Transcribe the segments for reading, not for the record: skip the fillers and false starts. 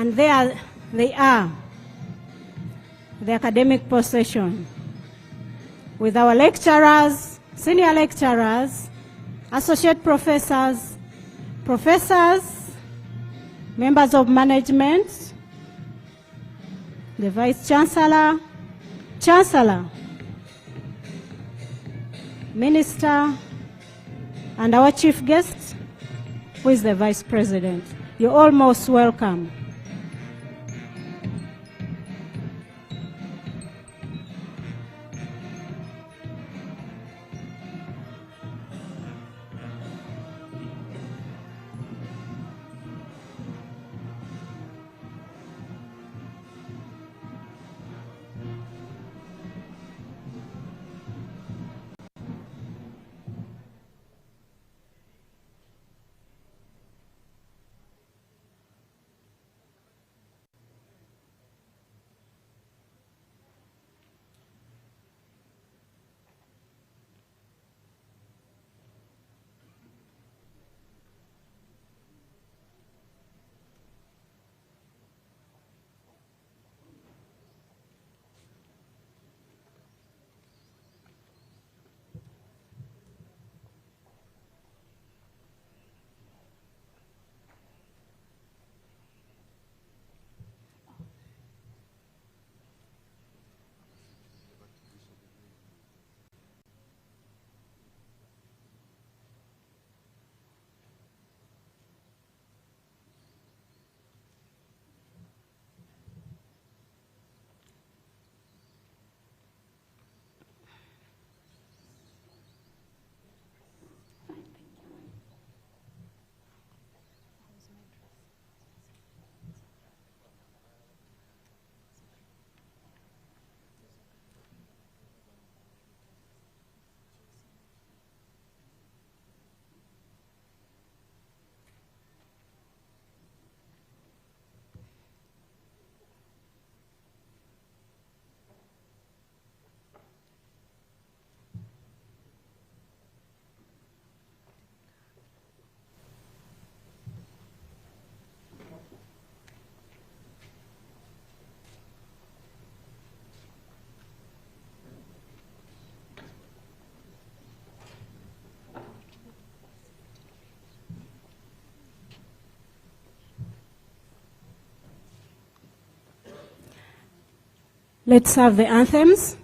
And there they are, the academic possession, with our lecturers, senior lecturers, associate professors, professors, members of management, the Vice Chancellor, Chancellor, Minister, and our chief guest, who is the Vice President. You're all most welcome. Let's have the anthems.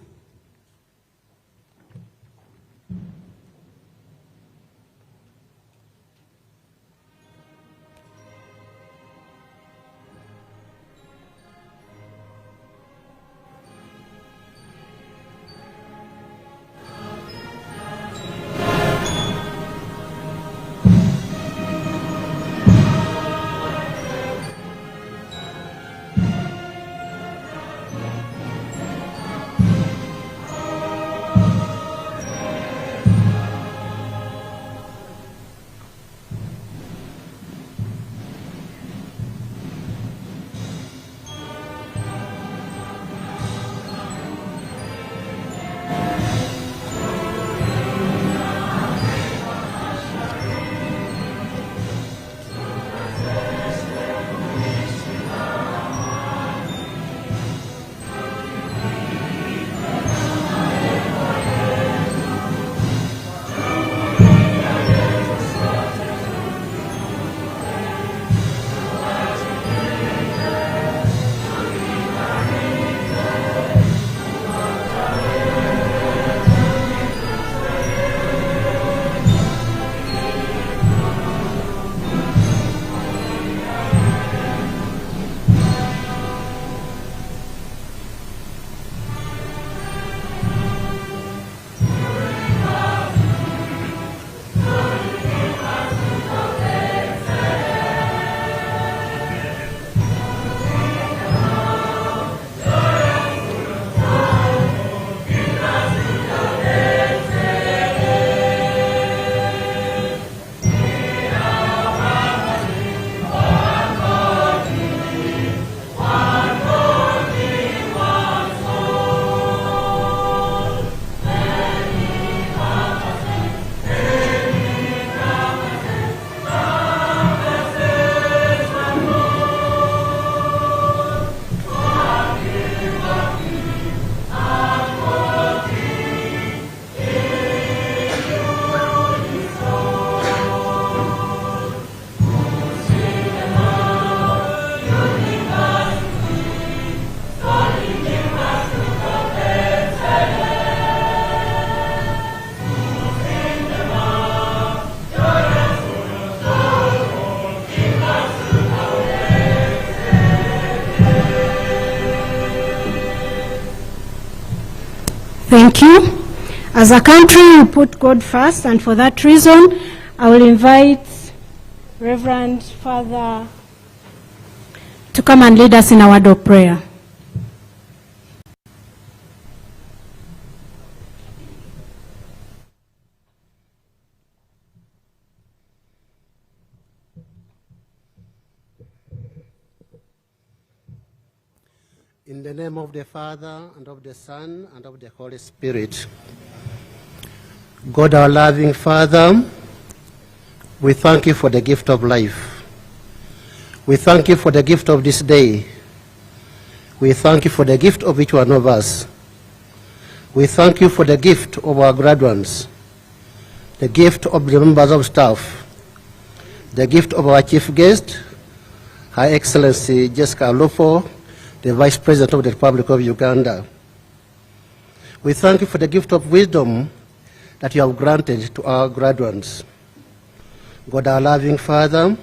Thank you. As a country, we put God first, and for that reason, I will invite Reverend Father to come and lead us in our word of prayer. In the name of the Father, and of the Son, and of the Holy Spirit. God, our loving Father, we thank you for the gift of life. We thank you for the gift of this day. We thank you for the gift of each one of us. We thank you for the gift of our graduates, the gift of the members of staff, the gift of our chief guest, Her Excellency Jessica Alupo, the Vice President of the Republic of Uganda. We thank you for the gift of wisdom that you have granted to our graduates. God, our loving Father,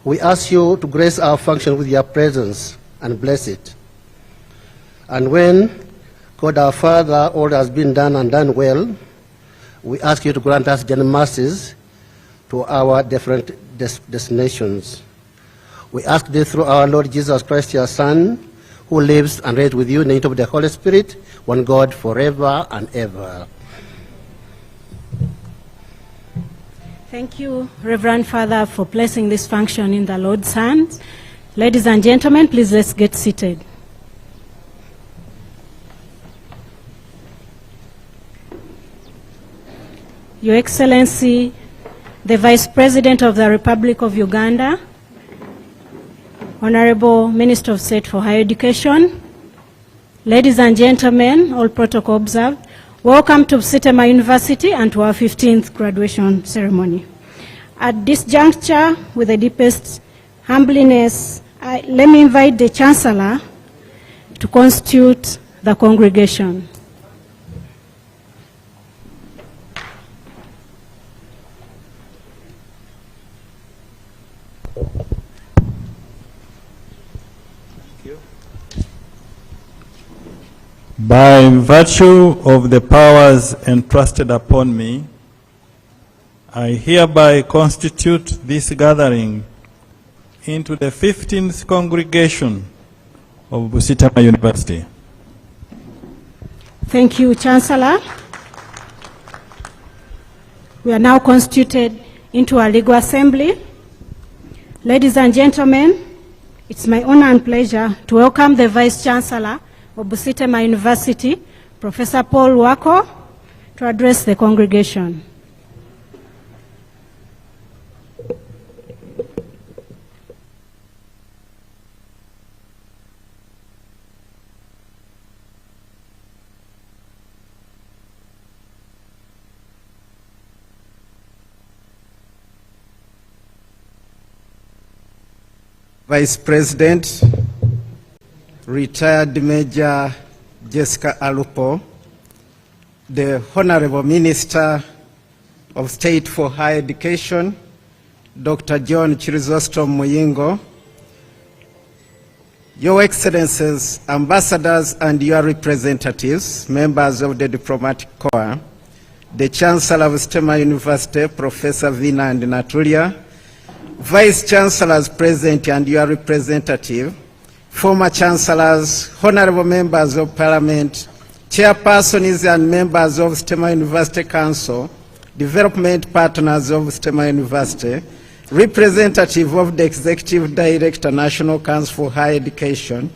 we ask you to grace our function with your presence and bless it. And when, God, our Father, all has been done and done well, we ask you to grant us general mercies to our different destinations. We ask this through our Lord Jesus Christ, your Son, who lives and reigns with you in the name of the Holy Spirit, one God, forever and ever. Thank you, Reverend Father, for placing this function in the Lord's hands. Ladies and gentlemen, please let's get seated. Your Excellency, the Vice President of the Republic of Uganda, Honorable Minister of State for Higher Education, ladies and gentlemen, all protocol observed, welcome to Busitema University and to our 15th graduation ceremony. At this juncture, with the deepest humbleness, let me invite the Chancellor to constitute the congregation. By virtue of the powers entrusted upon me, I hereby constitute this gathering into the 15th congregation of Busitema University. Thank you, Chancellor. We are now constituted into a legal assembly. Ladies and gentlemen, it's my honor and pleasure to welcome the Vice Chancellor of Busitema University, Professor Paul Wako, to address the congregation. Vice President, Retired Major Jessica Alupo, the Honorable Minister of State for Higher Education, Dr. John Chirozostom Muyingo, Your Excellencies, Ambassadors and your representatives, members of the Diplomatic Corps, the Chancellor of Busitema University, Professor Vina and Natulia, Vice Chancellors present and your representative, former Chancellors, Honorable Members of Parliament, Chairpersons and members of Busitema University Council, development partners of Busitema University, representative of the Executive Director, National Council for Higher Education,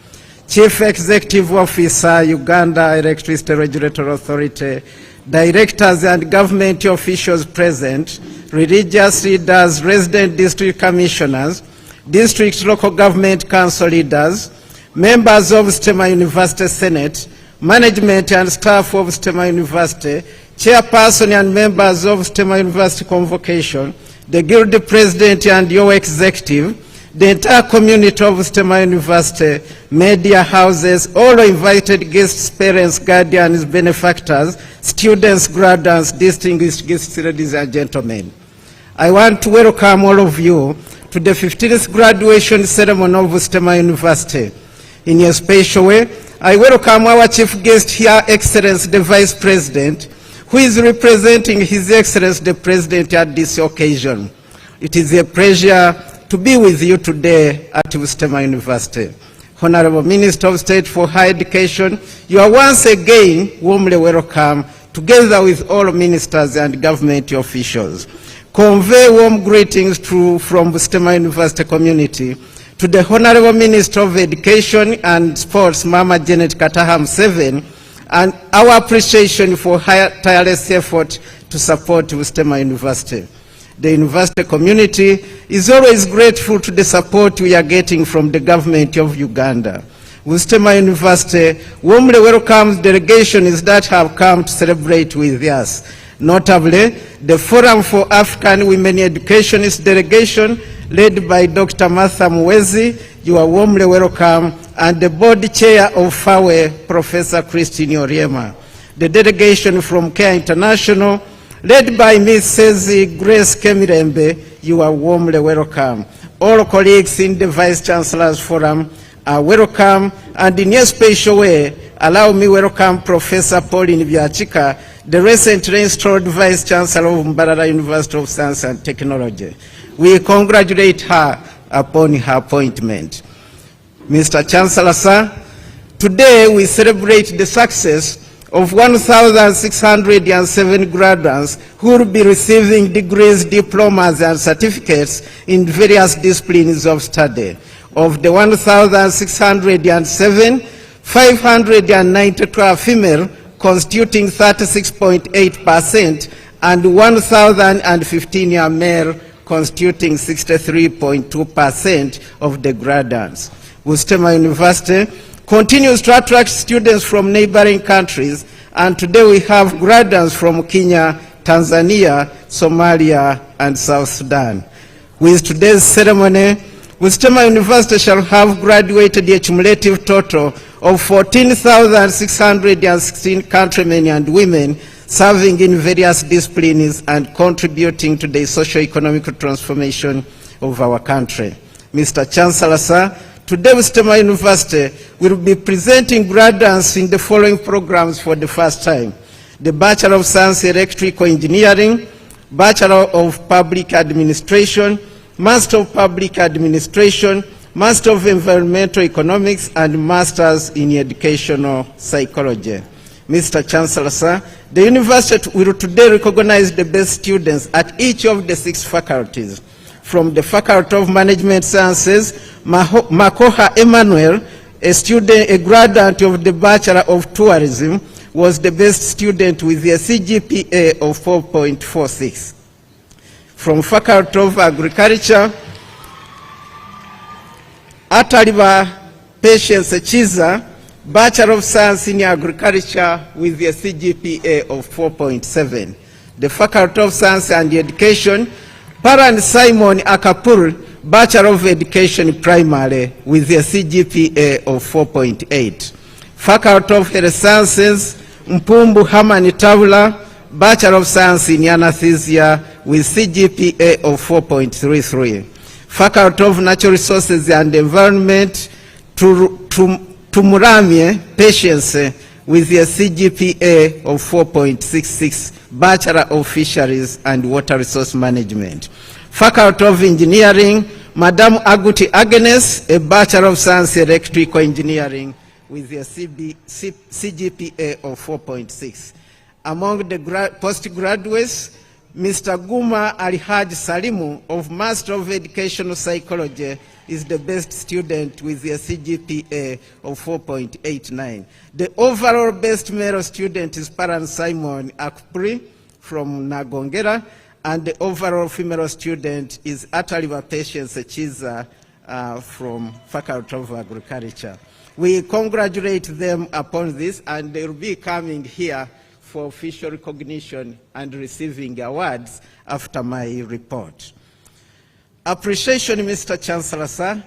Chief Executive Officer, Uganda Electricity Regulatory Authority, directors and government officials present, religious leaders, resident district commissioners, district local government council leaders, members of Busitema University Senate, management and staff of Busitema University, chairperson and members of Busitema University Convocation, the guild president and your executive, the entire community of Busitema University, media houses, all invited guests, parents, guardians, benefactors, students, graduates, distinguished guests, ladies and gentlemen. I want to welcome all of you to the 15th graduation ceremony of Busitema University. In a special way, I welcome our chief guest here, Excellency the Vice President, who is representing His Excellency the President at this occasion. It is a pleasure to be with you today at Busitema University. Honorable Minister of State for Higher Education, you are once again warmly welcome, together with all ministers and government officials. Convey warm greetings from Busitema University community to the Honorable Minister of Education and Sports, Mama Janet Kataham Seven, and our appreciation for her tireless effort to support Busitema University. The university community is always grateful to the support we are getting from the government of Uganda. Busitema University warmly welcomes delegations that have come to celebrate with us. Notably, the Forum for African Women Educationist delegation, led by Dr. Martha Mwezi, you are warmly welcome, and the board chair of FAWE, Professor Christine Oriema. The delegation from CARE International, led by Mrs. Grace Kemirembe, you are warmly welcome. All colleagues in the Vice Chancellor's Forum are welcome, and in a special way, allow me welcome Professor Pauline Byachika, the recently installed Vice Chancellor of Mbarara University of Science and Technology. We congratulate her upon her appointment. Mr. Chancellor, sir, today we celebrate the success of 1,607 graduates who will be receiving degrees, diplomas, and certificates in various disciplines of study. Of the 1,607, 592 are female, constituting 36.8%, and 1,015 are male, constituting 63.2% of the graduates. Busitema University continues to attract students from neighboring countries, and today we have graduates from Kenya, Tanzania, Somalia, and South Sudan. With today's ceremony, Busitema University shall have graduated a cumulative total of 14,616 countrymen and women serving in various disciplines and contributing to the socio-economic transformation of our country. Mr. Chancellor, sir, today Busitema University will be presenting graduates in the following programs for the first time: the Bachelor of Science Electrical Engineering, Bachelor of Public Administration, Master of Public Administration, Master of Environmental Economics, and Masters in Educational Psychology. Mr. Chancellor, sir, the university will today recognize the best students at each of the 6 faculties. From the Faculty of Management Sciences, Makoha Emmanuel, a graduate of the Bachelor of Tourism, was the best student with a CGPA of 4.46. From Faculty of Agriculture, Ataliba Patience Chiza, Bachelor of Science in Agriculture with a CGPA of 4.7. The Faculty of Science and Education, Paran Simon Akapur, Bachelor of Education Primary with a CGPA of 4.8. Faculty of Health Sciences, Mpumbu Hamani Tavula, Bachelor of Science in Anesthesia with CGPA of 4.33. Faculty of Natural Resources and Environment, Tumuramye Patience with a CGPA of 4.66, Bachelor of Fisheries and Water Resource Management. Faculty of Engineering, Madame Aguti Agnes, a Bachelor of Science Electrical Engineering with a CGPA of 4.6. Among the postgraduates, Mr. Guma Alihaj Salimu of Master of Educational Psychology is the best student with a CGPA of 4.89. The overall best male student is Paran Simon Akpri from Nagongera, and the overall female student is Ataliba Patience Chiza from Faculty of Agriculture. We congratulate them upon this, and they will be coming here for official recognition and receiving awards after my report. Appreciation, Mr. Chancellor, sir.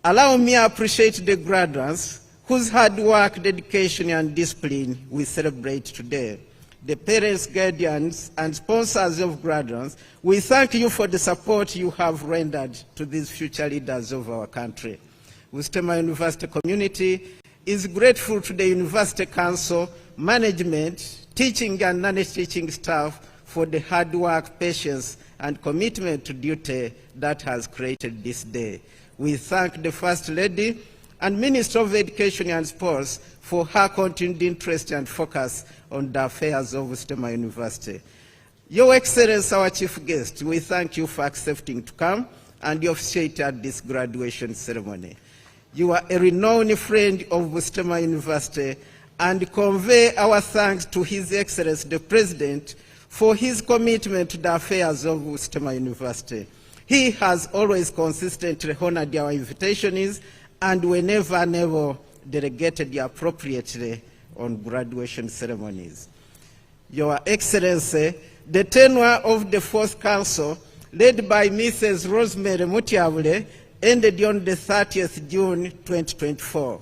Allow me to appreciate the graduates whose hard work, dedication, and discipline we celebrate today. The parents, guardians, and sponsors of graduates, we thank you for the support you have rendered to these future leaders of our country. Busitema University community is grateful to the University Council, management, teaching and non-teaching staff for the hard work, patience, and commitment to duty that has created this day. We thank the First Lady and Minister of Education and Sports for her continued interest and focus on the affairs of Busitema University. Your Excellency, our Chief Guest, we thank you for accepting to come and officiate at this graduation ceremony. You are a renowned friend of Busitema University and convey our thanks to His Excellency the President for his commitment to the affairs of Busitema University. He has always consistently honored our invitations and whenever delegated appropriately on graduation ceremonies. Your Excellency, the tenure of the Fourth Council, led by Mrs. Rosemary Mutiabule, ended on the 30th June 2024.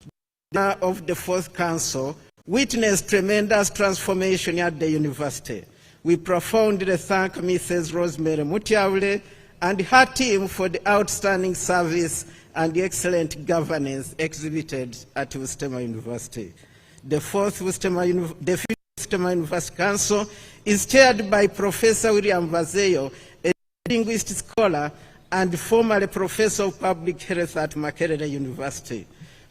The tenure of the Fourth Council witnessed tremendous transformation at the university. We profoundly thank Mrs. Rosemary Mutiabule and her team for the outstanding service and the excellent governance exhibited at Busitema University. The Fifth Busitema University Council is chaired by Professor William Vazeyo, a linguist scholar and formerly Professor of Public Health at Makerere University.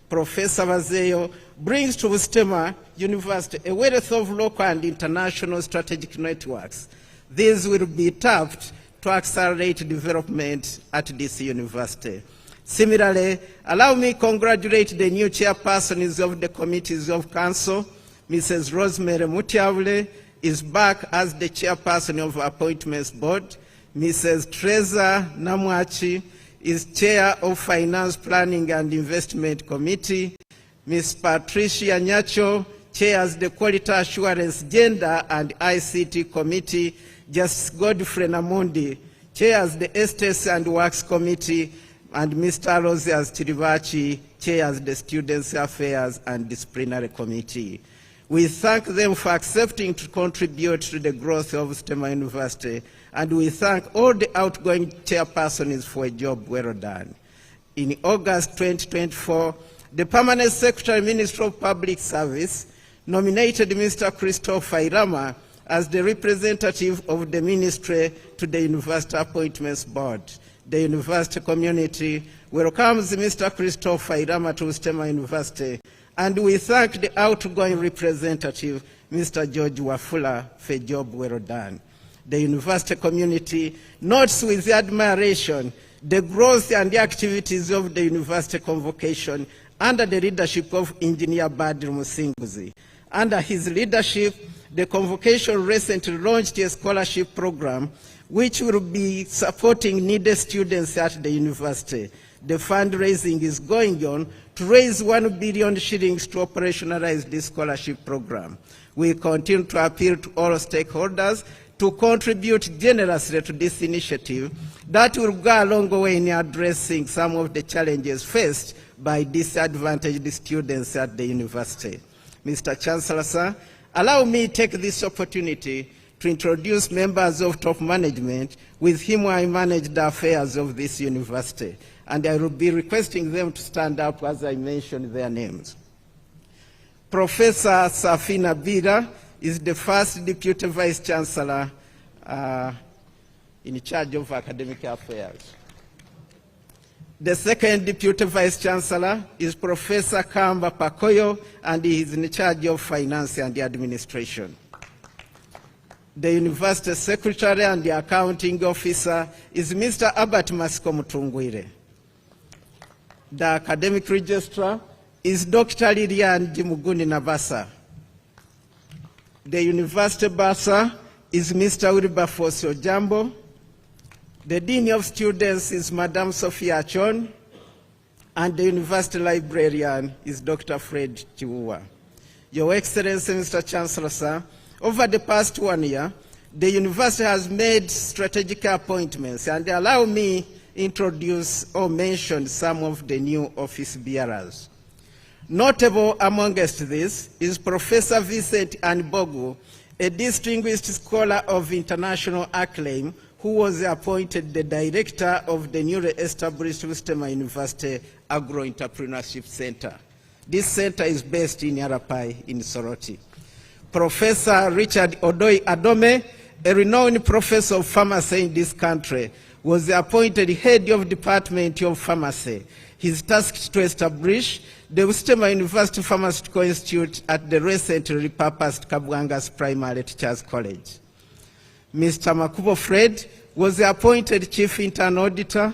Professor Vazeyo brings to Busitema University a wealth of local and international strategic networks. These will be tapped to accelerate development at this university. Similarly, allow me to congratulate the new chairpersons of the committees of council. Mrs. Rosemary Mutiabule is back as the chairperson of Appointments Board. Mrs. Teresa Namwachi is chair of Finance Planning and Investment Committee. Ms. Patricia Nyacho chairs the Quality Assurance Gender and ICT Committee. Justice Godfrey Namundi chairs the Estates and Works Committee, and Mr. Rosias Tiribachi chairs the Students' Affairs and Disciplinary Committee. We thank them for accepting to contribute to the growth of Busitema University, and we thank all the outgoing chairpersons for a job well done. In August 2024, the Permanent Secretary, Ministry of Public Service, nominated Mr. Christopher Irama as the representative of the ministry to the University Appointments Board. The university community welcomes Mr. Christopher Irama to Busitema University, and we thank the outgoing representative, Mr. George Wafula, for a job well done. The university community notes with admiration the growth and the activities of the university convocation under the leadership of Engineer Badru Musinguzi. Under his leadership, the convocation recently launched a scholarship program which will be supporting needy students at the university. The fundraising is going on to raise 1 billion shillings to operationalize this scholarship program. We continue to appeal to all stakeholders to contribute generously to this initiative that will go a long way in addressing some of the challenges faced by disadvantaged students at the university. Mr. Chancellor, sir, allow me to take this opportunity to introduce members of top management with whom I manage the affairs of this university, and I will be requesting them to stand up as I mention their names. Professor Safina Bira is the first Deputy Vice Chancellor in charge of academic affairs. The second Deputy Vice Chancellor is Professor Kamba Pakoyo, and he is in charge of finance and administration. The University Secretary and the Accounting Officer is Mr. Albert Masiko Mutungwire. The Academic Registrar is Dr. Lilian Jimuguni Nabasa. The University Bursar is Mr. Wilberforce Ojambo. The Dean of Students is Madam Sophia Chon, and the University Librarian is Dr. Fred Chiwua. Your Excellency, Mr. Chancellor, sir, over the past 1 year, the university has made strategic appointments, and allow me introduce or mention some of the new office bearers. Notable amongst these is Professor Vincent Anbogu, a distinguished scholar of international acclaim, who was appointed the director of the newly established Busitema University Agro-Entrepreneurship Center. This center is based in Yarapai in Soroti. Professor Richard Odoi Adome, a renowned professor of pharmacy in this country, was appointed head of Department of Pharmacy. He is tasked to establish the Busitema University Pharmaceutical Institute at the recently repurposed Kabwangas Primary Teachers College. Mr. Makubo Fred was appointed Chief Internal Auditor.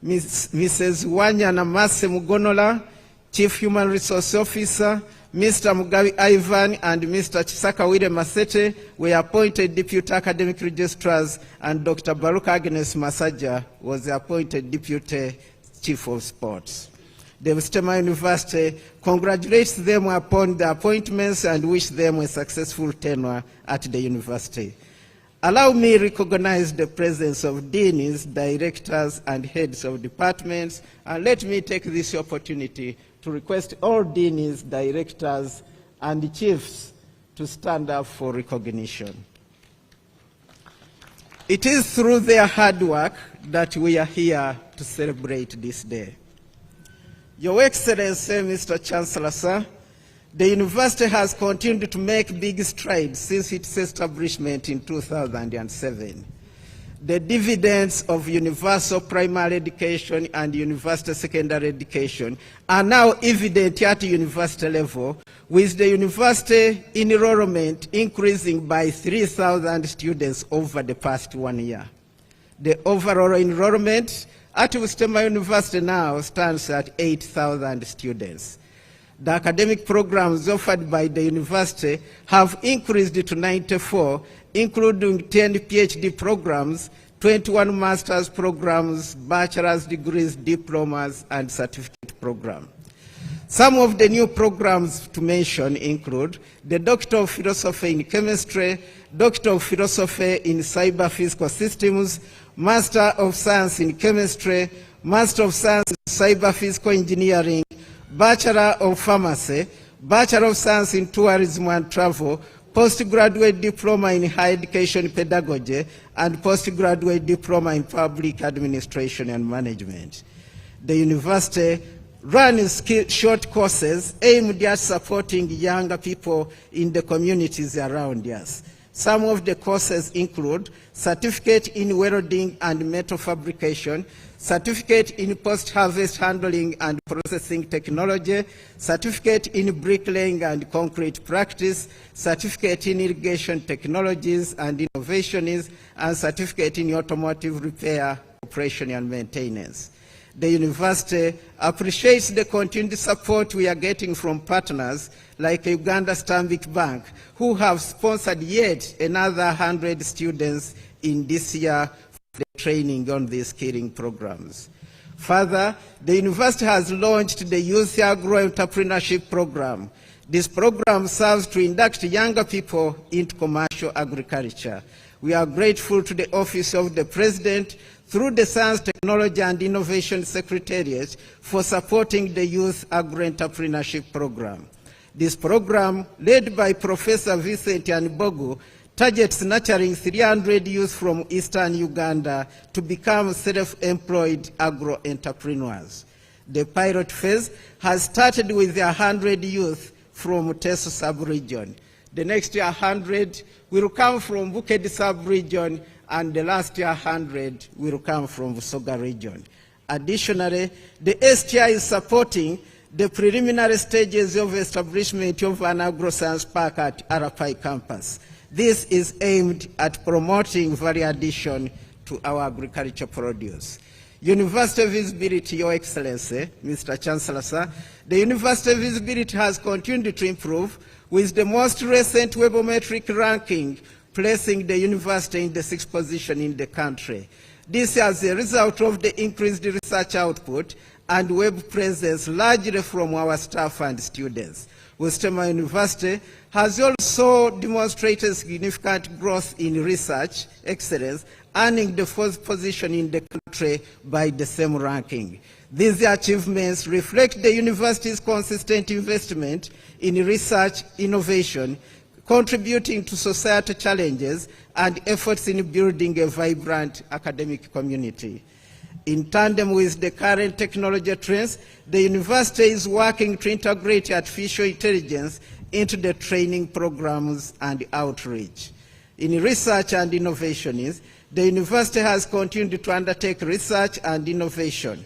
Mrs. Wanyana Mase Mugonola, Chief Human Resource Officer, Mr. Mugabi Ivan and Mr. Chisaka Wire Masete were appointed Deputy Academic Registrars, and Dr. Baruch Agnes Masaja was appointed Deputy Chief of Sports. The Busitema University congratulates them upon the appointments and wish them a successful tenure at the university. Allow me to recognize the presence of deans, directors, and heads of departments, and let me take this opportunity to request all deans, directors, and chiefs to stand up for recognition. It is through their hard work that we are here to celebrate this day. Your Excellency, Mr. Chancellor, sir, the university has continued to make big strides since its establishment in 2007. The dividends of universal primary education and universal secondary education are now evident at university level, with the university enrollment increasing by 3,000 students over the past 1 year. The overall enrollment at Busitema University now stands at 8,000 students. The academic programs offered by the university have increased to 94, including 10 PhD programs, 21 master's programs, bachelor's degrees, diplomas, and certificate programs. Some of the new programs to mention include the Doctor of Philosophy in Chemistry, Doctor of Philosophy in Cyber Physical Systems, Master of Science in Chemistry, Master of Science in Cyber Physical Engineering, Bachelor of Pharmacy, Bachelor of Science in Tourism and Travel, Postgraduate Diploma in Higher Education Pedagogy, and Postgraduate Diploma in Public Administration and Management. The university runs short courses aimed at supporting younger people in the communities around us. Some of the courses include Certificate in Welding and Metal Fabrication, Certificate in Post-Harvest Handling and Processing Technology, Certificate in Bricklaying and Concrete Practice, Certificate in Irrigation Technologies and Innovations, and Certificate in Automotive Repair, Operation and Maintenance. The university appreciates the continued support we are getting from partners like Uganda Stanbic Bank, who have sponsored yet another 100 students in this year for the training on these skilling programs. Further, the university has launched the Youth Agro-Entrepreneurship Program. This program serves to induct younger people into commercial agriculture. We are grateful to the Office of the President through the Science, Technology and Innovation Secretariat for supporting the Youth Agro-Entrepreneurship Program. This program, led by Professor Vincent Bogu, targets nurturing 300 youth from eastern Uganda to become self-employed agro-entrepreneurs. The pilot phase has started with 100 youth from Teso sub-region. The next year 100 will come from Bukedi sub-region, and the last year 100 will come from Busoga region. Additionally, the STI is supporting the preliminary stages of establishment of an agro-science park at Arapai campus. This is aimed at promoting value addition to our agriculture produce. University visibility, Your Excellency, Mr. Chancellor, sir, the university visibility has continued to improve, with the most recent webometric ranking placing the university in the 6th position in the country. This is a result of the increased research output and web presence largely from our staff and students. Busitema University has also demonstrated significant growth in research excellence, earning the 4th position in the country by the same ranking. These achievements reflect the university's consistent investment in research innovation, contributing to societal challenges and efforts in building a vibrant academic community. In tandem with the current technology trends, the university is working to integrate artificial intelligence into the training programs and outreach. In research and innovations, the university has continued to undertake research and innovation,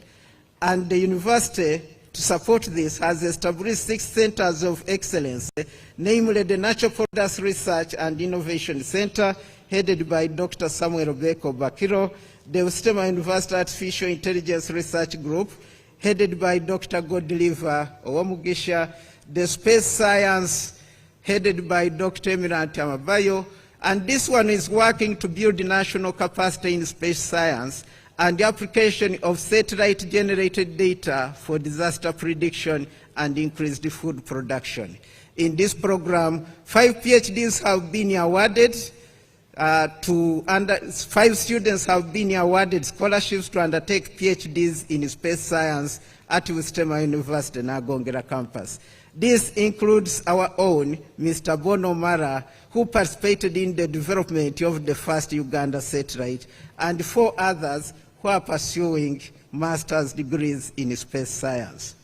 and the university, to support this, has established 6 centers of excellence, namely the Natural Products Research and Innovation Center, headed by Dr. Samuel Beko Bakiro, the Busitema University Artificial Intelligence Research Group, headed by Dr. Godliver Owamugisha, the Space Science, headed by Dr. Emirant Amabayo, and this one is working to build national capacity in space science and the application of satellite-generated data for disaster prediction and increased food production. In this program, 5 PhDs have been awarded 5 students have been awarded scholarships to undertake PhDs in space science at Busitema University, Nagongera campus. This includes our own Mr. Bono Mara, who participated in the development of the first Uganda satellite, and 4 others who are pursuing master's degrees in space science.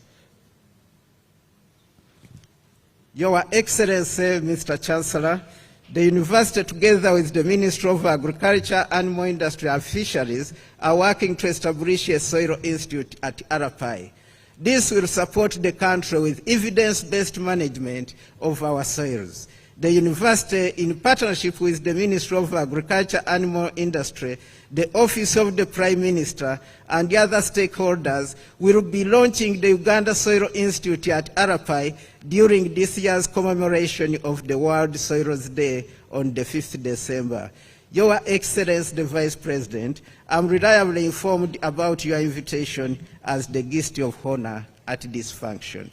Your Excellency, Mr. Chancellor, the university, together with the Ministry of Agriculture, Animal Industry and Fisheries, are working to establish a soil institute at Arapai. This will support the country with evidence-based management of our soils. The university, in partnership with the Ministry of Agriculture, Animal Industry, the Office of the Prime Minister, and the other stakeholders, will be launching the Uganda Soil Institute at Arapai during this year's commemoration of the World Soils Day on the 5th December. Your Excellency, the Vice President, I'm reliably informed about your invitation as the guest of honor at this function.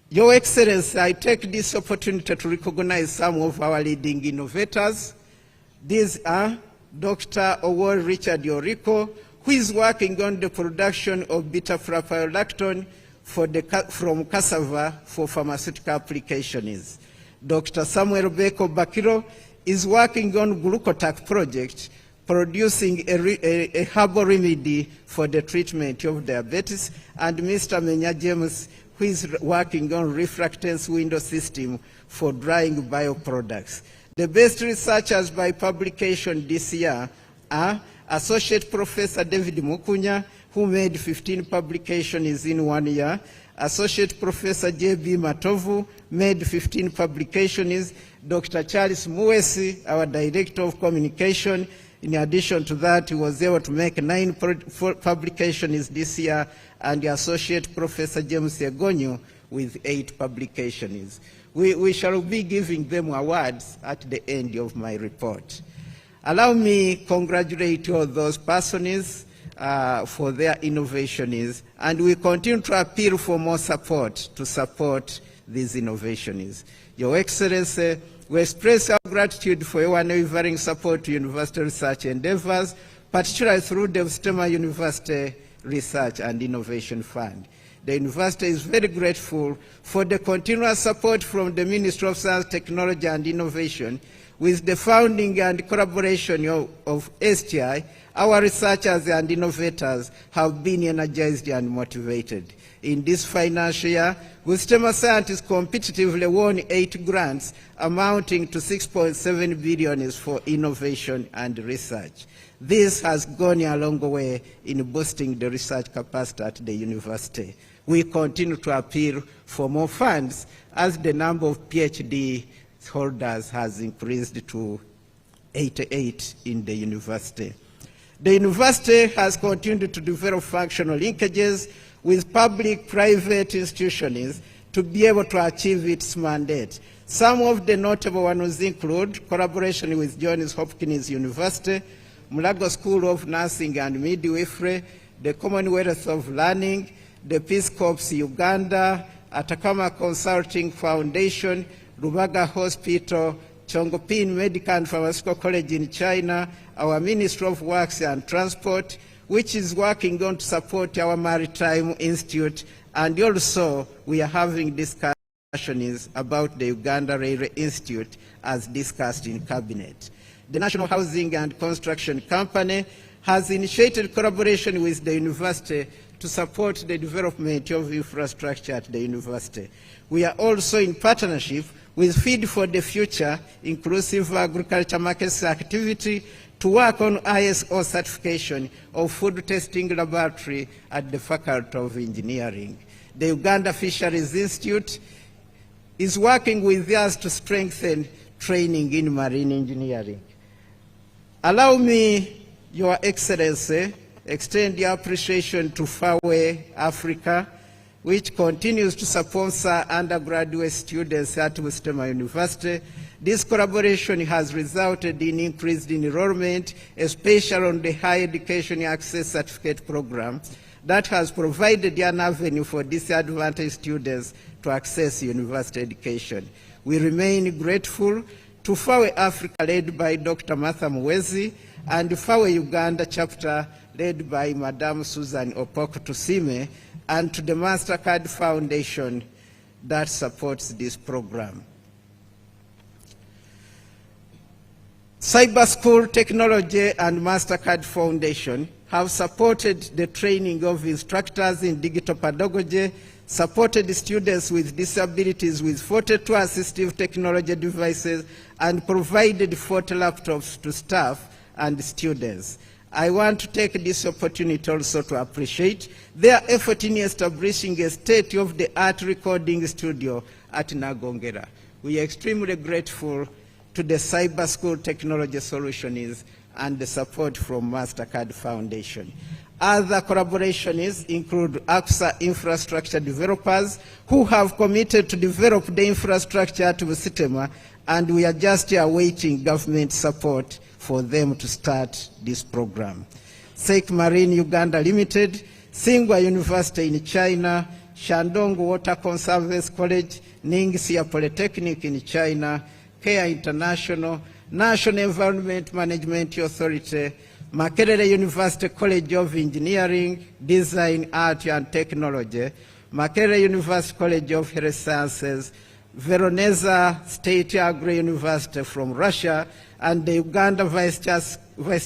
Your Excellency, I take this opportunity to recognize some of our leading innovators. These are Dr. Owol Richard Yoriko, who is working on the production of beta-fluoroolactone from cassava for pharmaceutical applications. Dr. Samuel Beko Bakiro is working on Glucotac project, producing a herbal remedy for the treatment of diabetes, and Mr. Menya James, who is working on refractance window system for drying bioproducts. The best researchers by publication this year are Associate Professor David Mukunya, who made 15 publications in 1 year, Associate Professor J.B. Matovu made 15 publications, Dr. Charles Muwesi, our Director of Communication, in addition to that, he was able to make 9 publications this year, and the Associate Professor James Egonyo with 8 publications. We shall be giving them awards at the end of my report. Allow me to congratulate all those persons for their innovations, and we continue to appeal for more support to support these innovations. Your Excellency, we express our gratitude for your unwavering support to university research endeavors, particularly through the Busitema University Research and Innovation Fund. The university is very grateful for the continuous support from the Ministry of Science, Technology and Innovation. With the founding and collaboration of STI, our researchers and innovators have been energized and motivated. In this financial year, Busitema scientists competitively won 8 grants amounting to 6.7 billion for innovation and research. This has gone a long way in boosting the research capacity at the university. We continue to appeal for more funds as the number of PhD holders has increased to 88 in the university. The university has continued to develop functional linkages with public-private institutions to be able to achieve its mandate. Some of the notable ones include collaboration with Johns Hopkins University, Mulago School of Nursing and Midwifery, the Commonwealth of Learning, the Peace Corps Uganda, Atacama Consulting Foundation, Rubaga Hospital, Chongping Medical and Pharmaceutical College in China, our Ministry of Works and Transport, which is working on to support our Maritime Institute, and also we are having discussions about the Uganda Railway Institute as discussed in Cabinet. the National Housing and Construction Company, has initiated collaboration with the university to support the development of infrastructure at the university. We are also in partnership with Feed for the Future, Inclusive Agriculture Markets Activity, to work on ISO certification of food testing laboratory at the Faculty of Engineering. The Uganda Fisheries Institute is working with us to strengthen training in marine engineering. Allow me, Your Excellency, extend your appreciation to FAWE Africa, which continues to sponsor undergraduate students at Busitema University. This collaboration has resulted in increased enrollment, especially on the Higher Education Access Certificate Program, that has provided an avenue for disadvantaged students to access university education. We remain grateful to FAWE Africa, led by Dr. Martha Mwezi, and FAWE Uganda chapter, led by Madam Susan Opoko Tusime, and to the MasterCard Foundation that supports this program. Cyber School Technology and MasterCard Foundation have supported the training of instructors in digital pedagogy, supported students with disabilities with 42 assistive technology devices, and provided 40 laptops to staff and students. I want to take this opportunity also to appreciate their effort in establishing a state-of-the-art recording studio at Nagongera. We are extremely grateful to the Cyber School Technology Solutions and the support from MasterCard Foundation. Other collaborations include AXA infrastructure developers who have committed to develop the infrastructure at Busitema, and we are just awaiting government support for them to start this program. Sek Marine Uganda Limited, Tsinghua University in China, Shandong Water Conservancy College, Ningxia Polytechnic in China, Care International, National Environment Management Authority, Makerere University College of Engineering, Design, Art and Technology, Makerere University College of Health Sciences, Veroneza State Agri University from Russia, and the Uganda Vice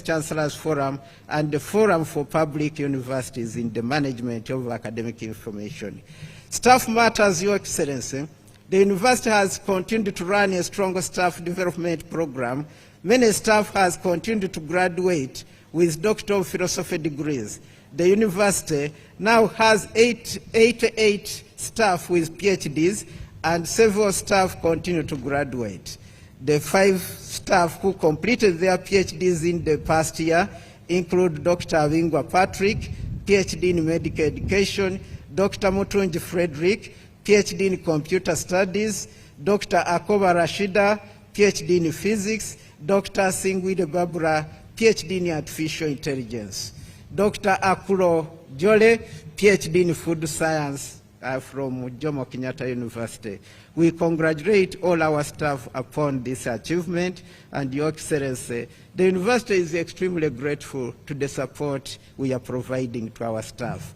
Chancellor's Forum, and the Forum for Public Universities in the Management of Academic Information. Staff matters, Your Excellency. The university has continued to run a strong staff development program. Many staff has continued to graduate with Doctor of Philosophy degrees. The university now has 88 staff with PhDs, and several staff continue to graduate. The 5 staff who completed their PhDs in the past year include Dr. Avingwa Patrick, PhD in Medical Education, Dr. Mutunji Frederick, PhD in Computer Studies, Dr. Akoba Rashida, PhD in Physics, Dr. Singwide Babura, PhD in Artificial Intelligence, Dr. Akuro Jole, PhD in Food Science from Jomo Kenyatta University. We congratulate all our staff upon this achievement, and Your Excellency, the university is extremely grateful to the support we are providing to our staff.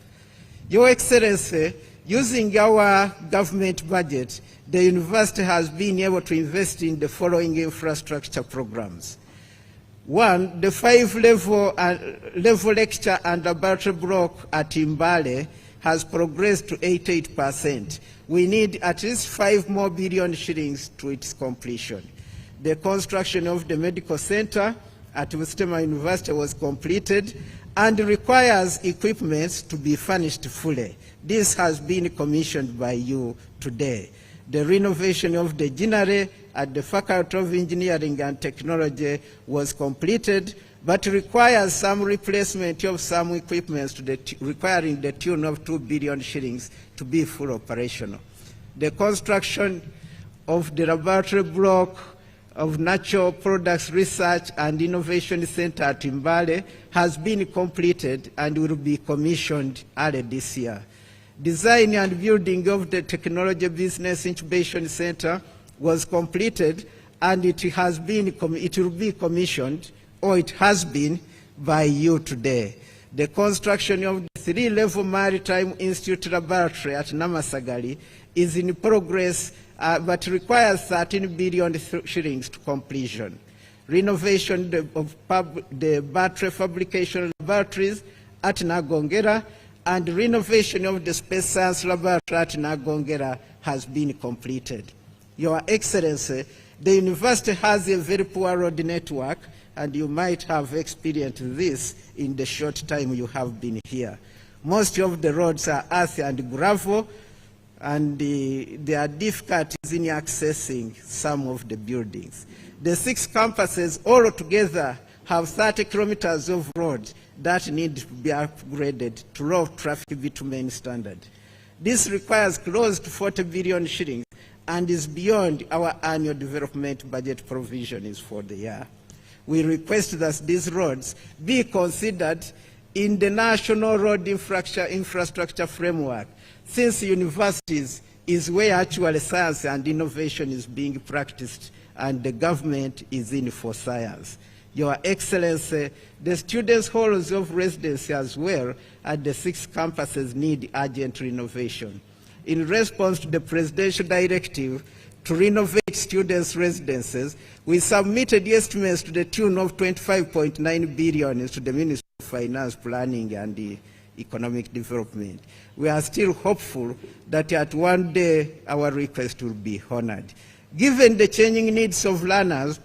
Your Excellency, using our government budget, the university has been able to invest in the following infrastructure programs. 1, the 5-level lecture and laboratory block at Imbale has progressed to 88%. We need at least 5 more billion shillings to its completion. The construction of the medical center at Busitema University was completed and requires equipment to be furnished fully. This has been commissioned by you today. The renovation of the Ginare at the Faculty of Engineering and Technology was completed, but requires some replacement of some equipment requiring the tune of 2 billion shillings to be full operational. The construction of the laboratory block of Natural Products Research and Innovation Center at Imbale has been completed and will be commissioned early this year. Design and building of the Technology Business Incubation Center was completed, and it will be commissioned, or it has been, by you today. The construction of the 3-level Maritime Institute Laboratory at Namasagali is in progress, but requires 13 billion shillings to completion. renovation of the battery fabrication laboratories at Nagongera, and renovation of the Space Science Laboratory at Nagongera has been completed. Your Excellency, the university has a very poor road network, and you might have experienced this in the short time you have been here. Most of the roads are earth and gravel, and there are difficulties in accessing some of the buildings. The 6 campuses all together have 30 kilometers of road that need to be upgraded to low traffic bitumen standard. This requires close to 40 billion shillings and is beyond our annual development budget provisions for the year. We request that these roads be considered in the National Road Infrastructure Framework, since universities is where actual science and innovation is being practiced, and the government is in for science. Your Excellency, the students' halls of residency as well at the 6 campuses need urgent renovation. In response to the presidential directive to renovate students' residences, we submitted estimates to the tune of 25.9 billion to the Ministry of Finance, Planning and Economic Development. We are still hopeful that at one day our request will be honored. Given the changing needs of learners,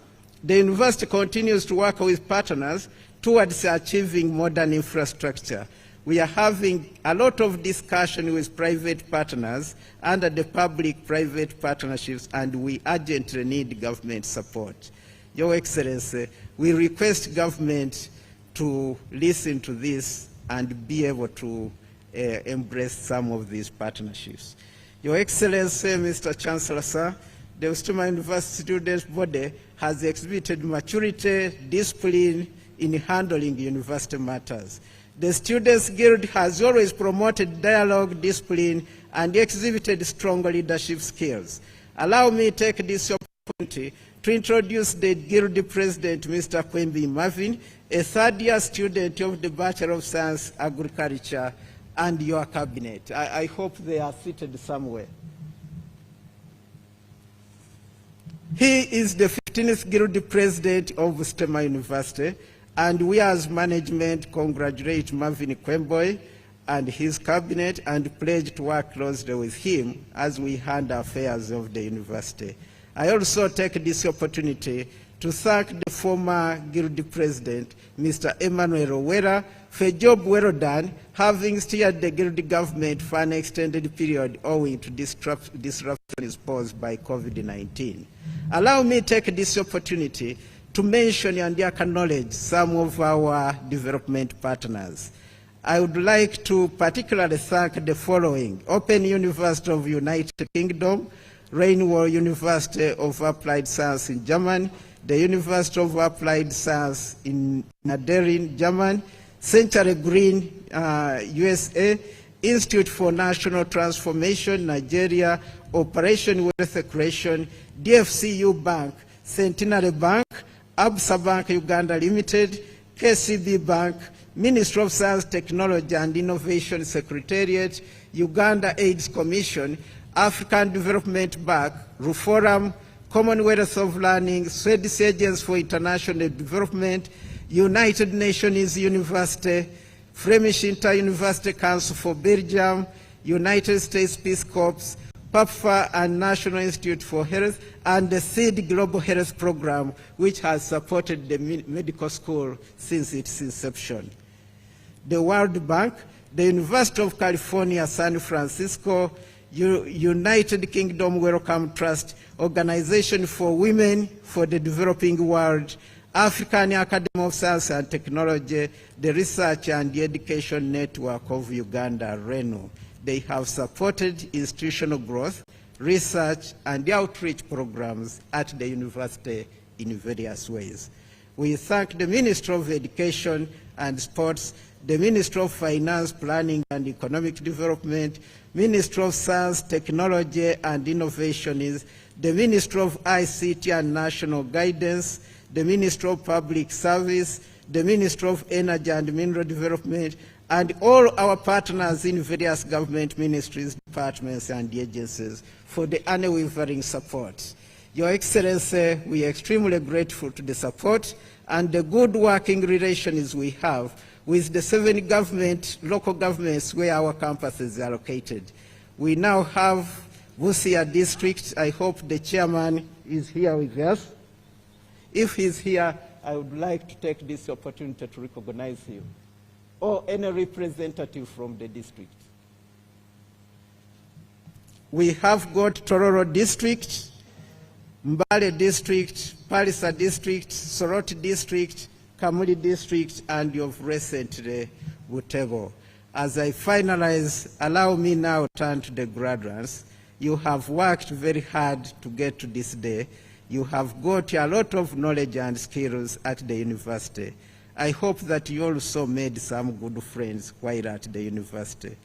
the university continues to work with partners towards achieving modern infrastructure. We are having a lot of discussion with private partners under the public-private partnerships, and we urgently need government support. Your Excellency, we request government to listen to this and be able to embrace some of these partnerships. Your Excellency, Mr. Chancellor, sir, the Busitema University Students' Body has exhibited maturity, discipline in handling university matters. The Students' Guild has always promoted dialogue, discipline, and exhibited strong leadership skills. Allow me to take this opportunity to introduce the Guild President, Mr. Kwembi Marvin, a third-year student of the Bachelor of Science, Agriculture, and your cabinet. I hope they are seated somewhere. He is the 15th Guild President of Busitema University, and we as management congratulate Marvin Kwemboy and his cabinet and pledge to work closely with him as we handle affairs of the university. I also take this opportunity to thank the former Guild President, Mr. Emmanuel Owera, for a job well done, having steered the Guild government for an extended period owing to disruptions posed by COVID-19. Allow me to take this opportunity to mention and acknowledge some of our development partners. I would like to particularly thank the following: Open University of United Kingdom, Rheinwald University of Applied Science in Germany, the University of Applied Science in Naderin, Germany, Century Green, USA, Institute for National Transformation, Nigeria, Operation Wealth Creation, DFCU Bank, Centenary Bank, Absa Bank Uganda Limited, KCB Bank, Ministry of Science, Technology and Innovation Secretariat, Uganda AIDS Commission, African Development Bank, Ruforum, Commonwealth of Learning, Swedish Agency for International Development, United Nations University, Flemish Inter-University Council for Belgium, United States Peace Corps, PAPFA and National Institute for Health, and the SEED Global Health Program, which has supported the medical school since its inception. The World Bank, the University of California, San Francisco, United Kingdom Wellcome Trust, Organization for Women for the Developing World, African Academy of Science and Technology, the Research and the Education Network of Uganda, RENU. They have supported institutional growth, research, and outreach programs at the university in various ways. We thank the Ministry of Education and Sports, the Ministry of Finance, Planning and Economic Development, Ministry of Science, Technology and Innovation, the Ministry of ICT and National Guidance, the Ministry of Public Service, the Ministry of Energy and Mineral Development, and all our partners in various government ministries, departments, and agencies for the unwavering support. Your Excellency, we are extremely grateful to the support and the good working relations we have with the 7 local governments where our campuses are located. We now have Busia district. I hope the chairman is here with us. If he's here, I would like to take this opportunity to recognize him, or any representative from the district. We have got Tororo district, Mbale district, Palisa district, Soroti district, Kamuli district, and you've recently Butebo. As I finalize, allow me now to turn to the graduates. You have worked very hard to get to this day. You have got a lot of knowledge and skills at the university. I hope that you also made some good friends while at the university.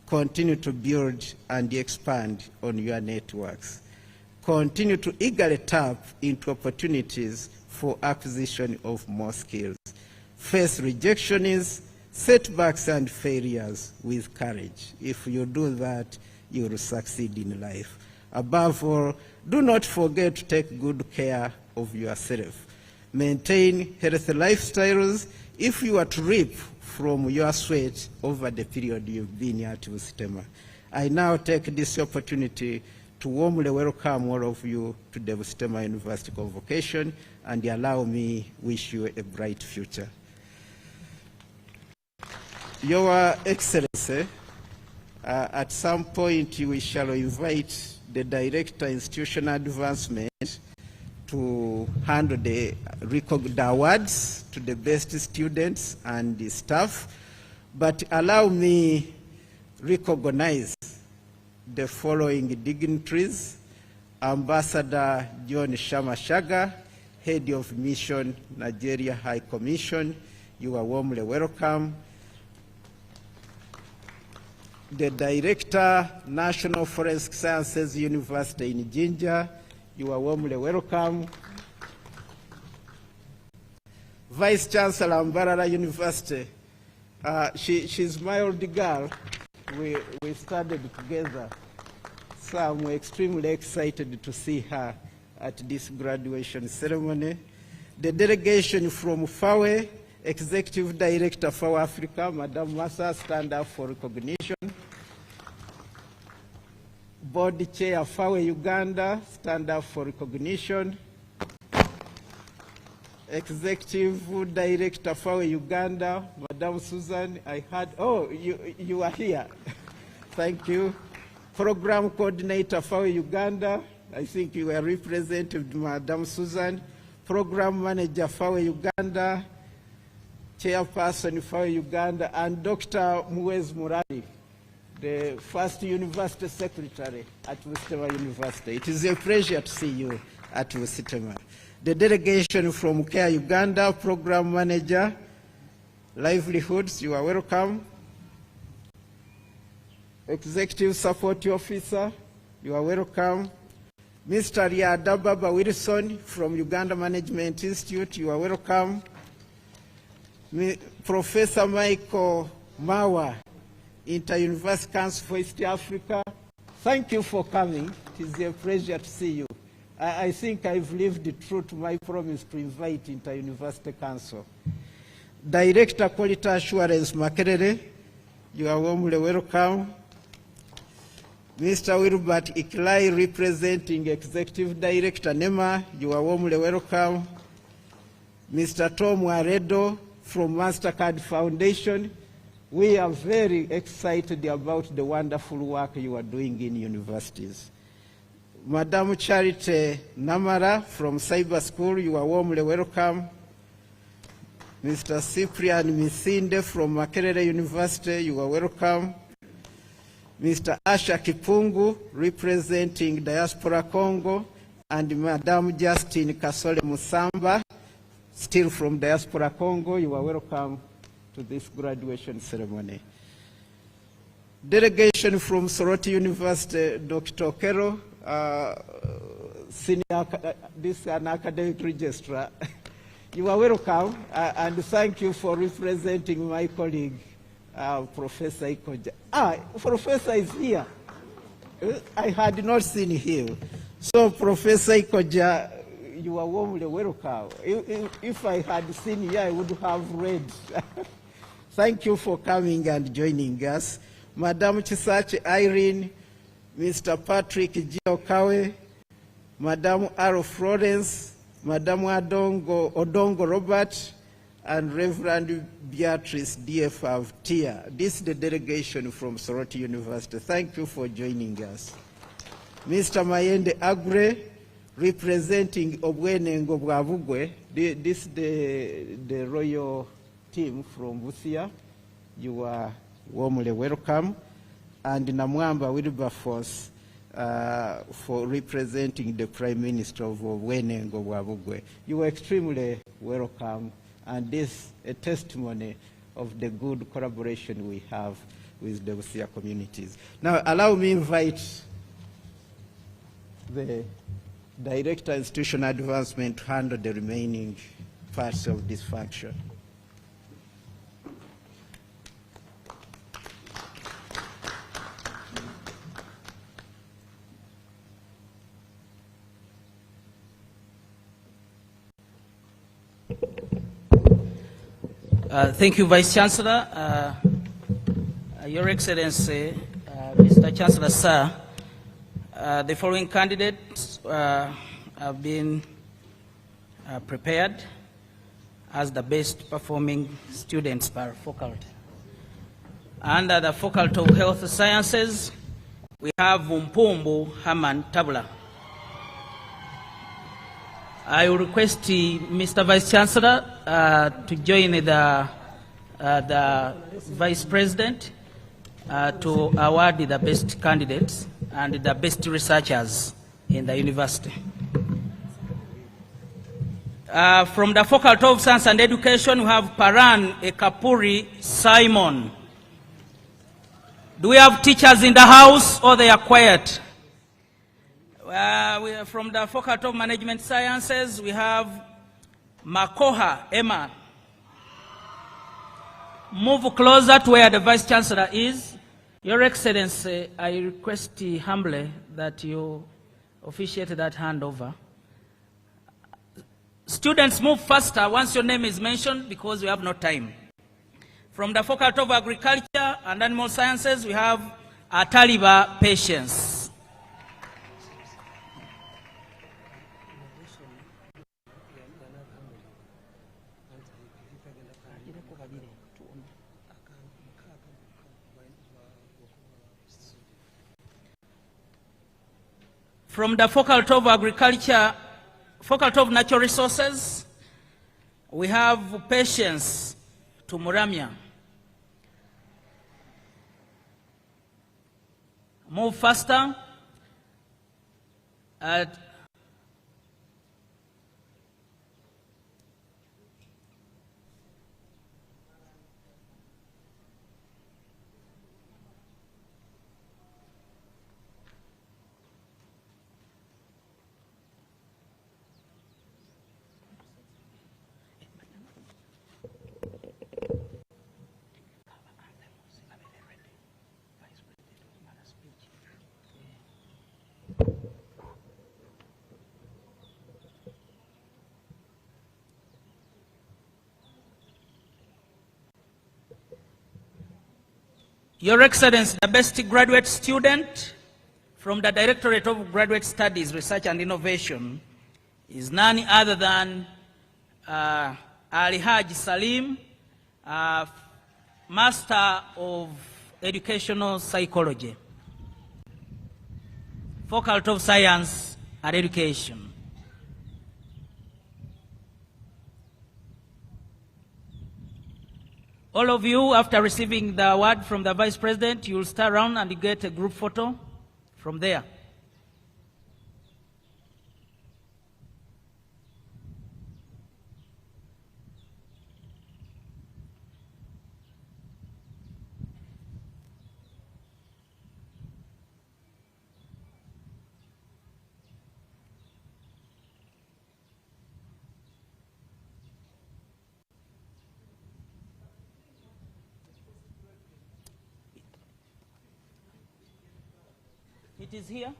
Continue to build and expand on your networks. Continue to eagerly tap into opportunities for acquisition of more skills. Face rejections, setbacks, and failures with courage. If you do that, you will succeed in life. Above all, do not forget to take good care of yourself. Maintain healthy lifestyles if you are to reap from your sweat over the period you've been at Busitema. I now take this opportunity to warmly welcome all of you to the Busitema University Convocation, and allow me wish you a bright future. Your Excellency, at some point we shall invite the Director Institutional Advancement to hand the awards to the best students and the staff, but allow me recognize the following dignitaries: Ambassador John Shamashaga, Head of Mission, Nigeria High Commission, you are warmly welcome. The Director, National Forensic Sciences University in Jinja, you are warmly welcome. Vice Chancellor, Mbarara University, she's my old girl. We studied together, so I'm extremely excited to see her at this graduation ceremony. The delegation from FAWE, Executive Director FAWE Africa, Madam Massa, stand up for recognition. Board Chair FAWE Uganda, stand up for recognition. Executive Director FAWE Uganda, Madam Susan, I had, oh, you are here. Thank you. Program Coordinator FAWE Uganda, I think you were represented, Madam Susan. Program Manager FAWE Uganda, Chairperson FAWE Uganda, and Dr. Muez Murali, the first University Secretary at Busitema University. It is a pleasure to see you at Busitema. The delegation from Care Uganda, Program Manager, Livelihoods, you are welcome. Executive Support Officer, you are welcome. Mr. Riada Baba Wilson from Uganda Management Institute, you are welcome. Professor Michael Mawa, Inter-University Council for East Africa, thank you for coming. It is a pleasure to see you. I think I've lived true to my promise to invite Inter-University Council. Director Quality Assurance Makerere, you are warmly welcome. Mr. Wilbert Ikilai, representing Executive Director NEMA, you are warmly welcome. Mr. Tom Waredo from MasterCard Foundation, we are very excited about the wonderful work you are doing in universities. Madam Charity Namara from Cyber School, you are warmly welcome. Mr. Cyprian Misinde from Makerere University, you are welcome. Mr. Asha Kipungu, representing Diaspora Congo, and Madam Justine Kasole Musamba, still from Diaspora Congo, you are welcome to this graduation ceremony. Delegation from Soroti University, Dr. Okero, senior, this is an academic registrar. You are welcome, and thank you for representing my colleague, Professor Ikoja. Professor is here. I had not seen him. So, Professor Ikoja, you are warmly welcome. If I had seen you, I would have read. Thank you for coming and joining us. Madam Chisache Irene, Mr. Patrick Giokawe, Madam Aro Florence, Madam Odongo Robert, and Reverend Beatrice D.F. Avtia. This is the delegation from Soroti University. Thank you for joining us. Mr. Mayende Agre, representing Obwenengo Bwavugwe. This is the royal team from Busia. You are warmly welcome. And Namwamba Wilberforce for representing the Prime Minister of Obwenengo Bwavugwe. You are extremely welcome. And this is a testimony of the good collaboration we have with the Busia communities. Now, allow me to invite the Director of Institutional Advancement to handle the remaining parts of this function. Thank you, Vice Chancellor. Your Excellency, Mr. Chancellor, sir, the following candidates have been prepared as the best performing students per faculty. Under the Faculty of Health Sciences, we have Mpumbu Haman Tabula. I will request Mr. Vice Chancellor to join the Vice President to award the best candidates and the best researchers in the university. From the Faculty of Science and Education, we have Paran Ekapuri Simon. Do we have teachers in the house or they are quiet? We are from the Faculty of Management Sciences, we have Makoha Emma. Move closer to where the Vice Chancellor is. Your Excellency, I request humbly that you officiate that handover. Students, move faster once your name is mentioned because we have no time. From the Faculty of Agriculture and Animal Sciences, we have Ataliba Patience. From the Faculty of Agriculture, Faculty of Natural Resources, we have Patience Tumuramya. Move faster. Your Excellency, the best graduate student from the Directorate of Graduate Studies, Research and Innovation is none other than Ali Haji Salim, Master of Educational Psychology, Faculty of Science and Education. All of you, after receiving the award from the Vice President, you will start around and you get a group photo from there. It is here.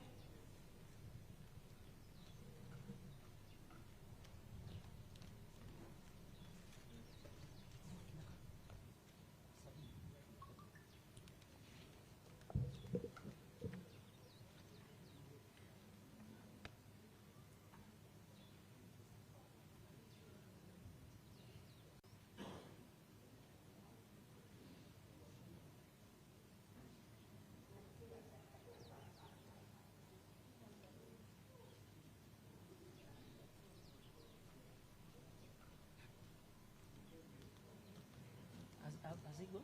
Has he got?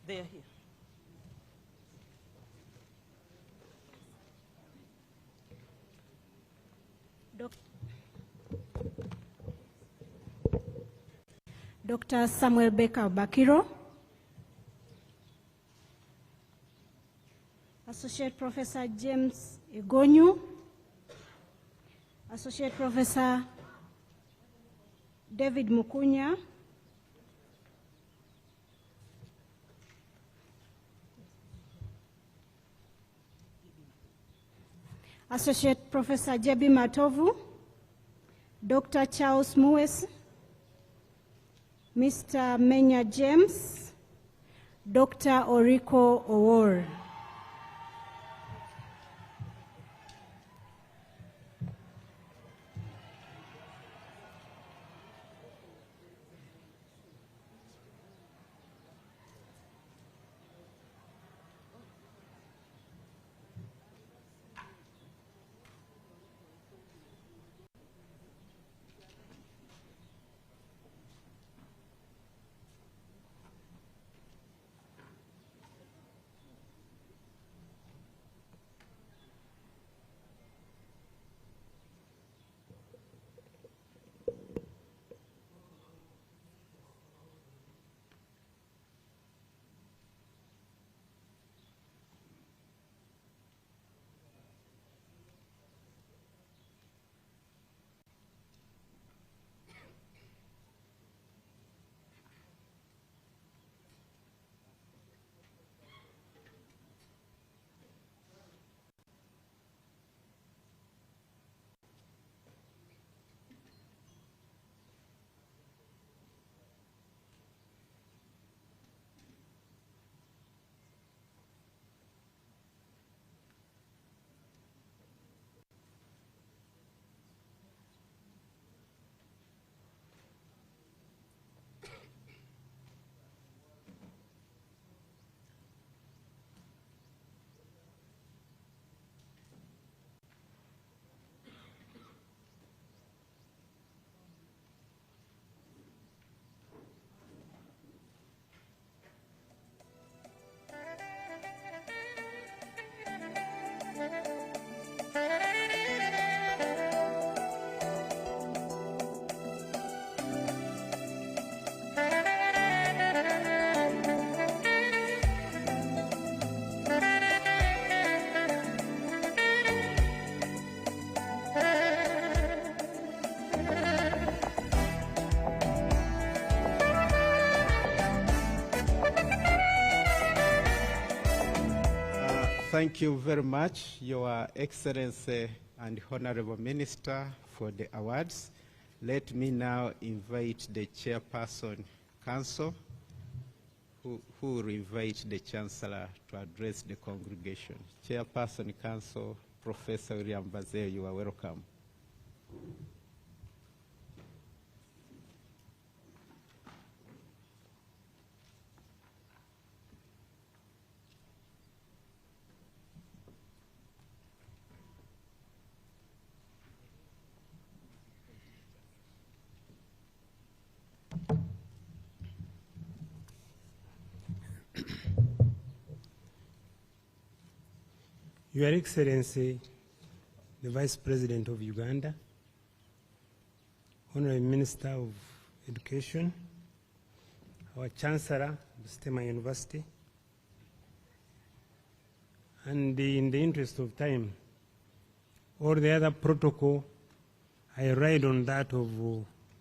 They are here. Dr. Samuel Baker Bakiro, Associate Professor James Igonyu, Associate Professor David Mukunya, Associate Professor Jebi Matovu, Dr. Charles Muwes, Mr. Menya James, Dr. Oriko Owor. Thank you very much, Your Excellency and Honorable Minister, for the awards. Let me now invite the Chairperson Council, who will invite the Chancellor to address the congregation. Chairperson Council, Professor William Bazell, you are welcome. Your Excellency, the Vice President of Uganda, Honorable Minister of Education, our Chancellor, Busitema University, and in the interest of time, all the other protocol, I ride on that of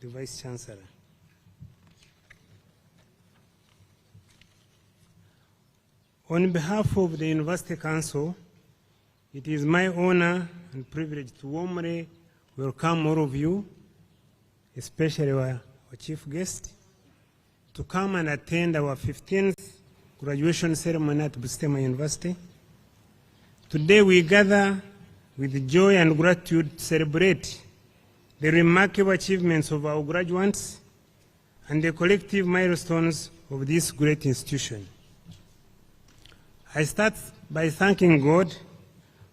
the Vice Chancellor. On behalf of the University Council, it is my honor and privilege to warmly welcome all of you, especially our chief guest, to come and attend our 15th graduation ceremony at Busitema University. Today we gather with joy and gratitude to celebrate the remarkable achievements of our graduates and the collective milestones of this great institution. I start by thanking God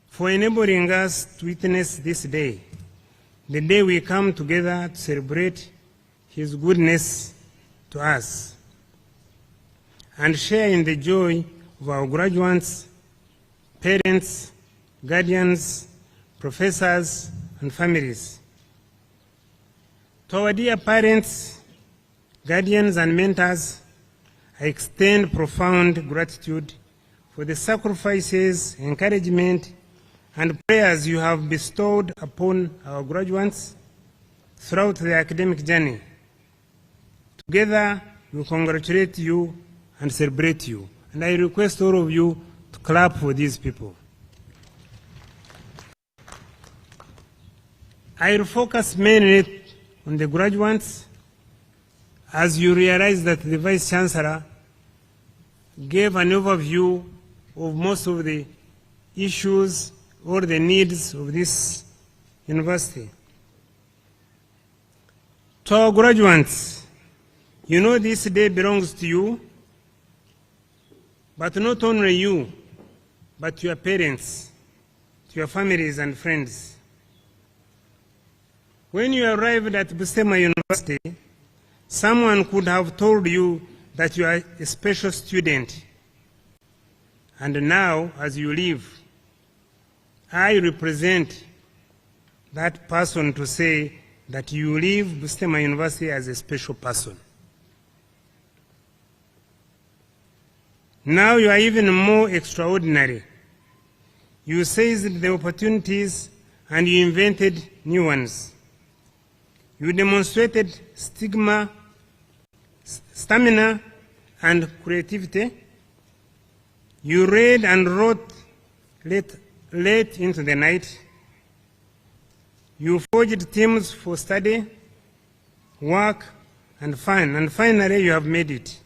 for enabling us to witness this day, the day we come together to celebrate His goodness to us and share in the joy of our graduates, parents, guardians, professors, and families. To our dear parents, guardians, and mentors, I extend profound gratitude for the sacrifices, encouragement, and prayers you have bestowed upon our graduates throughout their academic journey. Together, we congratulate you and celebrate you. And I request all of you to clap for these people. I will focus mainly on the graduates, as you realize that the Vice Chancellor gave an overview of most of the issues or the needs of this university. To our graduates, you know this day belongs to you, but not only you, but your parents, to your families and friends. When you arrived at Busitema University, someone could have told you that you are a special student. And now, as you leave, I represent that person to say that you leave Busitema University as a special person. Now you are even more extraordinary. You seized the opportunities and you invented new ones. You demonstrated stamina and creativity. You read and wrote late into the night. You forged teams for study, work, and fun. And finally, you have made it.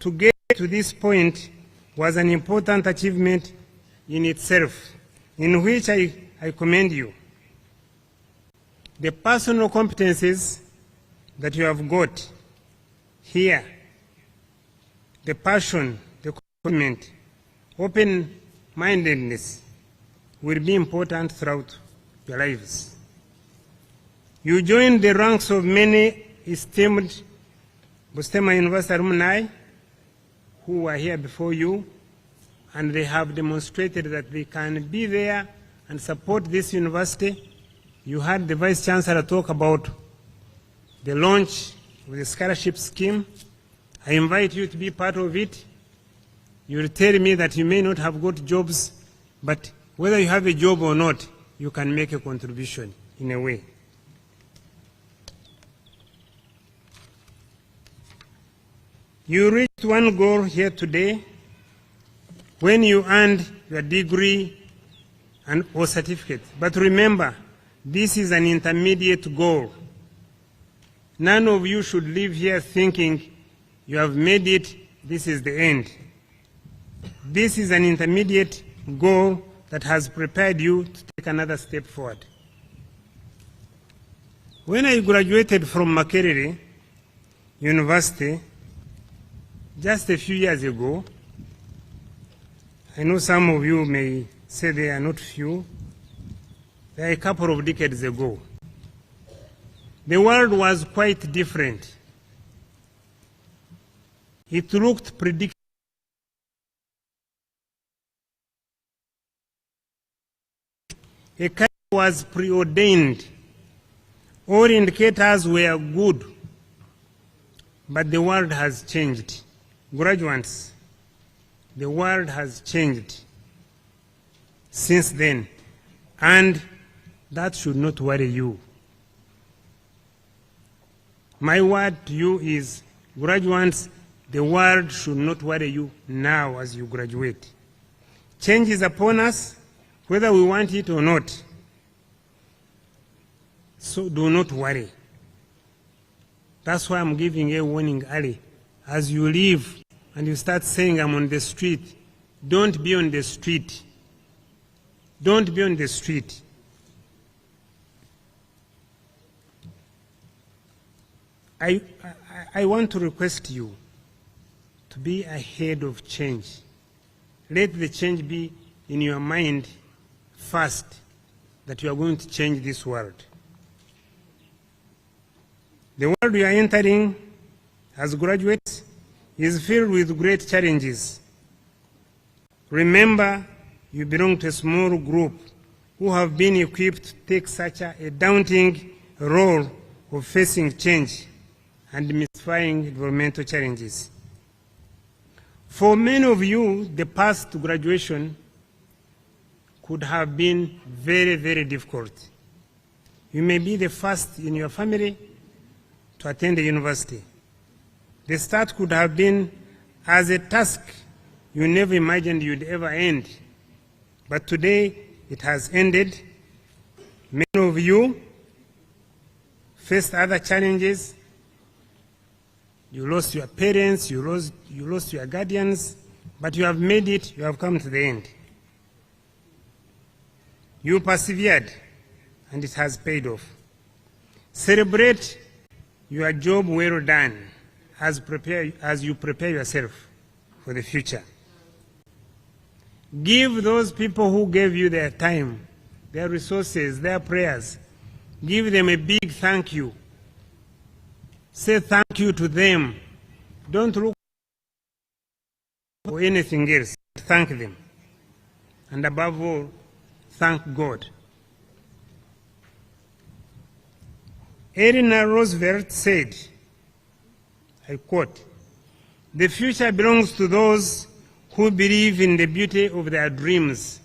To get to this point was an important achievement in itself, in which I commend you. The personal competencies that you have got here, the passion, the commitment, open-mindedness will be important throughout your lives. You joined the ranks of many esteemed Busitema University alumni who were here before you, and they have demonstrated that they can be there and support this university. You heard the Vice Chancellor talk about the launch of the scholarship scheme. I invite you to be part of it. You will tell me that you may not have got jobs, but whether you have a job or not, you can make a contribution in a way. You reached one goal here today when you earned your degree or certificate. But remember, this is an intermediate goal. None of you should leave here thinking you have made it, this is the end. This is an intermediate goal that has prepared you to take another step forward. When I graduated from Makerere University just a few years ago, I know some of you may say they are not few, they are a couple of decades ago. The world was quite different. It looked predictable. A career was preordained. All indicators were good, but the world has changed. Graduates, the world has changed since then, and that should not worry you. My word to you is, graduates, the world should not worry you now as you graduate. Change is upon us, whether we want it or not. So do not worry. That's why I'm giving a warning early. As you leave and you start saying I'm on the street, don't be on the street. Don't be on the street. I want to request you to be ahead of change. Let the change be in your mind first, that you are going to change this world. The world we are entering as graduates is filled with great challenges. Remember, you belong to a small group who have been equipped to take such a daunting role of facing change and demystifying environmental challenges. For many of you, the path to graduation could have been very, very difficult. You may be the first in your family to attend the university. The start could have been as a task you never imagined you'd ever end. But today, it has ended. Many of you faced other challenges. You lost your parents, you lost your guardians, but you have made it, you have come to the end. You persevered, and it has paid off. Celebrate your job well done as you prepare yourself for the future. Give those people who gave you their time, their resources, their prayers, give them a big thank you. Say thank you to them. Don't look for anything else. Thank them. And above all, thank God. Eleanor Roosevelt said, I quote, "The future belongs to those who believe in the beauty of their dreams."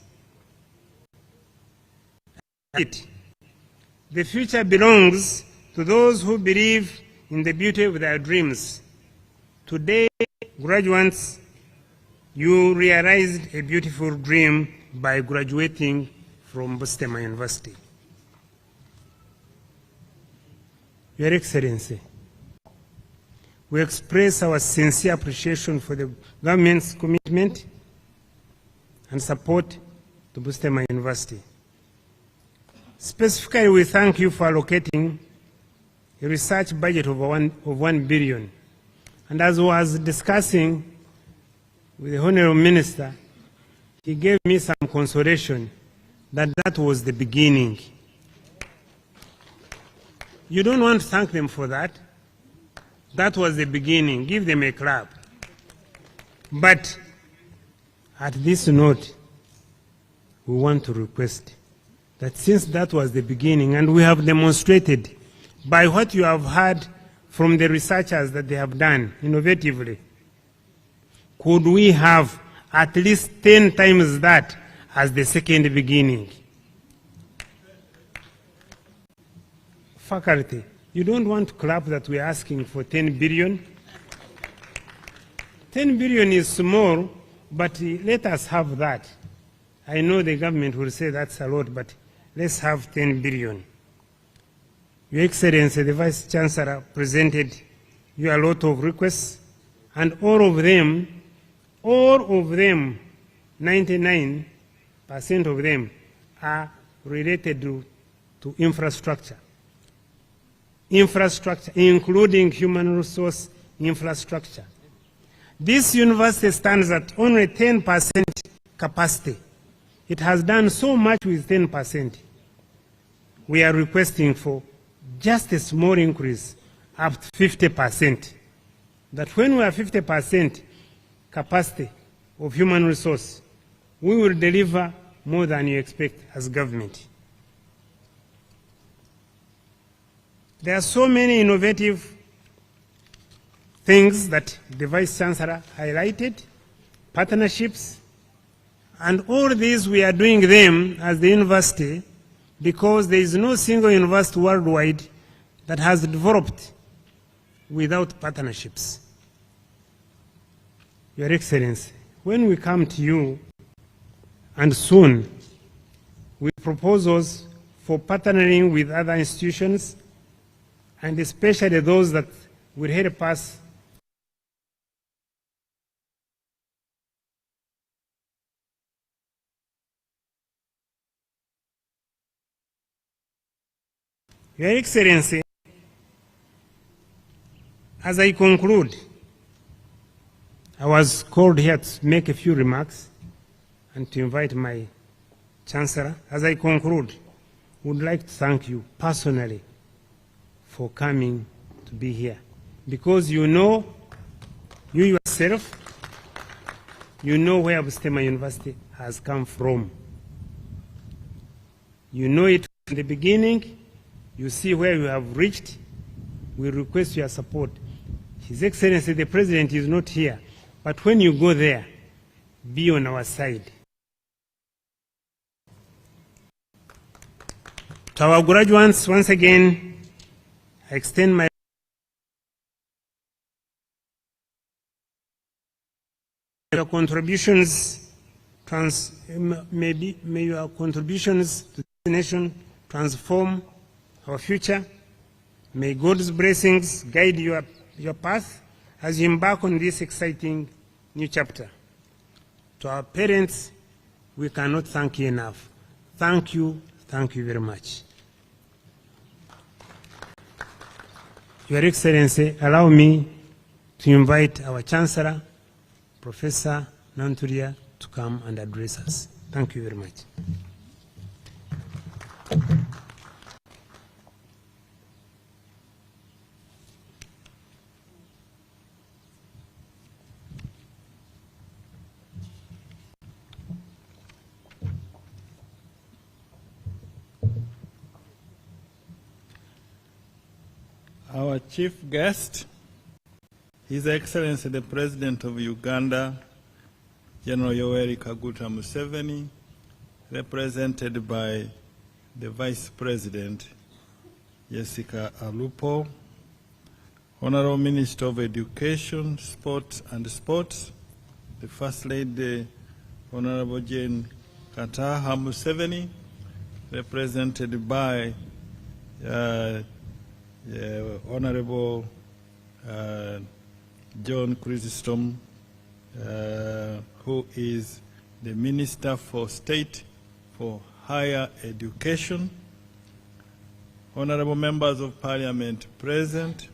The future belongs to those who believe in the beauty of their dreams. Today, graduates, you realized a beautiful dream by graduating from Busitema University. Your Excellency, we express our sincere appreciation for the government's commitment and support to Busitema University. Specifically, we thank you for allocating a research budget of 1 billion. And as I was discussing with the Honorable Minister, he gave me some consolation that that was the beginning. You don't want to thank them for that. That was the beginning. Give them a clap. But at this note, we want to request that since that was the beginning, and we have demonstrated by what you have heard from the researchers that they have done innovatively, could we have at least 10 times that as the second beginning? Faculty, you don't want to clap that we are asking for 10 billion. 10 billion is small, but let us have that. I know the government will say that's a lot, but let's have 10 billion. Your Excellency, the Vice Chancellor presented you a lot of requests, and all of them, 99% of them are related to infrastructure. Infrastructure, including human resource infrastructure. This university stands at only 10% capacity. It has done so much with 10%. We are requesting for just a small increase up to 50%. That when we are 50% capacity of human resource, we will deliver more than you expect as government. There are so many innovative things that the Vice Chancellor highlighted, partnerships, and all these we are doing them as the university because there is no single university worldwide that has developed without partnerships. Your Excellency, when we come to you, and soon, with proposals for partnering with other institutions, and especially those that will help us Your Excellency, as I conclude, I was called here to make a few remarks and to invite my Chancellor. As I conclude, I would like to thank you personally for coming to be here, because you know, you yourself, you know where Busitema University has come from. You know it from the beginning. You see where you have reached. We request your support. His Excellency the President is not here, but when you go there, be on our side. To our graduates, once again, I extend my your contributions may your contributions to the nation transform our future. May God's blessings guide your path as you embark on this exciting new chapter. To our parents, we cannot thank you enough. Thank you very much. Your Excellency, allow me to invite our Chancellor, Professor Nantulia, to come and address us. Thank you very much. Our chief guest, His Excellency the President of Uganda, General Yoweri Kaguta Museveni, represented by the Vice President, Jessica Alupo, Honorable Minister of Education, Sports and Sports, the First Lady, Honorable Jane Kataha Museveni, represented by Honorable John Chrysostom, who is the Minister for State for Higher Education, Honorable Members of Parliament present,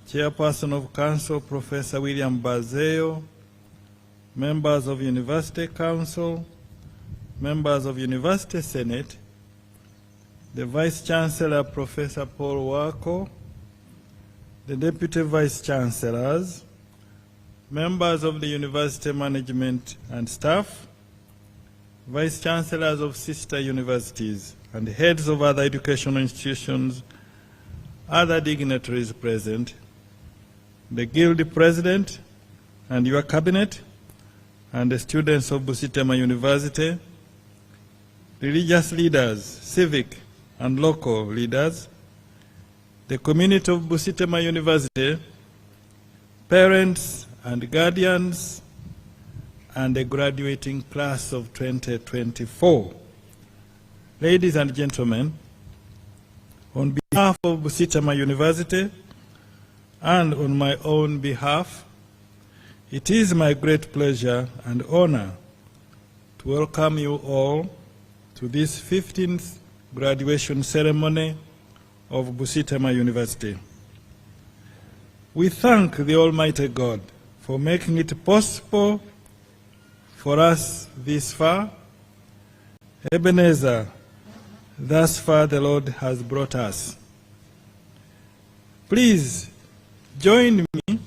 Chairperson of Council, Professor William Bazeo, members of University Council, members of University Senate, the Vice-Chancellor, Professor Paul Wako, the Deputy Vice-Chancellors, members of the University Management and Staff, Vice-Chancellors of sister universities, and heads of other educational institutions, other dignitaries present, the Guild President and your Cabinet, and the students of Busitema University, religious leaders, civic and local leaders, the community of Busitema University, parents and guardians, and the graduating class of 2024. Ladies and gentlemen, on behalf of Busitema University and on my own behalf, it is my great pleasure and honor to welcome you all to this 15th graduation ceremony of Busitema University. We thank the Almighty God for making it possible for us this far. Ebenezer, thus far the Lord has brought us. Please join me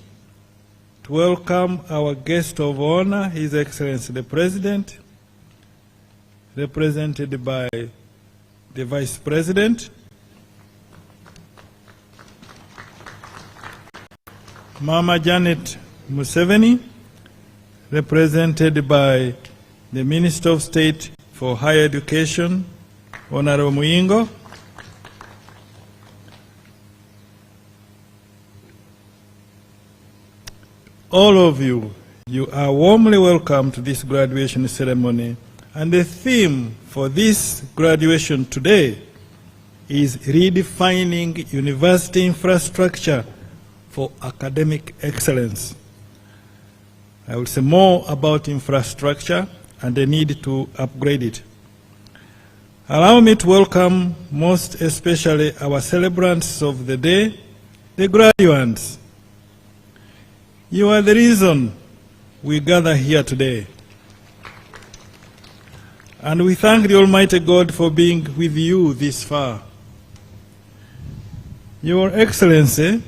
to welcome our guest of honor, His Excellency the President, represented by the Vice President, Mama Janet Museveni, represented by the Minister of State for Higher Education, Honorable Muyingo, all of you, you are warmly welcome to this graduation ceremony. And the theme for this graduation today is redefining university infrastructure for academic excellence. I will say more about infrastructure and the need to upgrade it. Allow me to welcome most especially our celebrants of the day, the graduates. You are the reason we gather here today. And we thank the Almighty God for being with you this far. Your Excellency,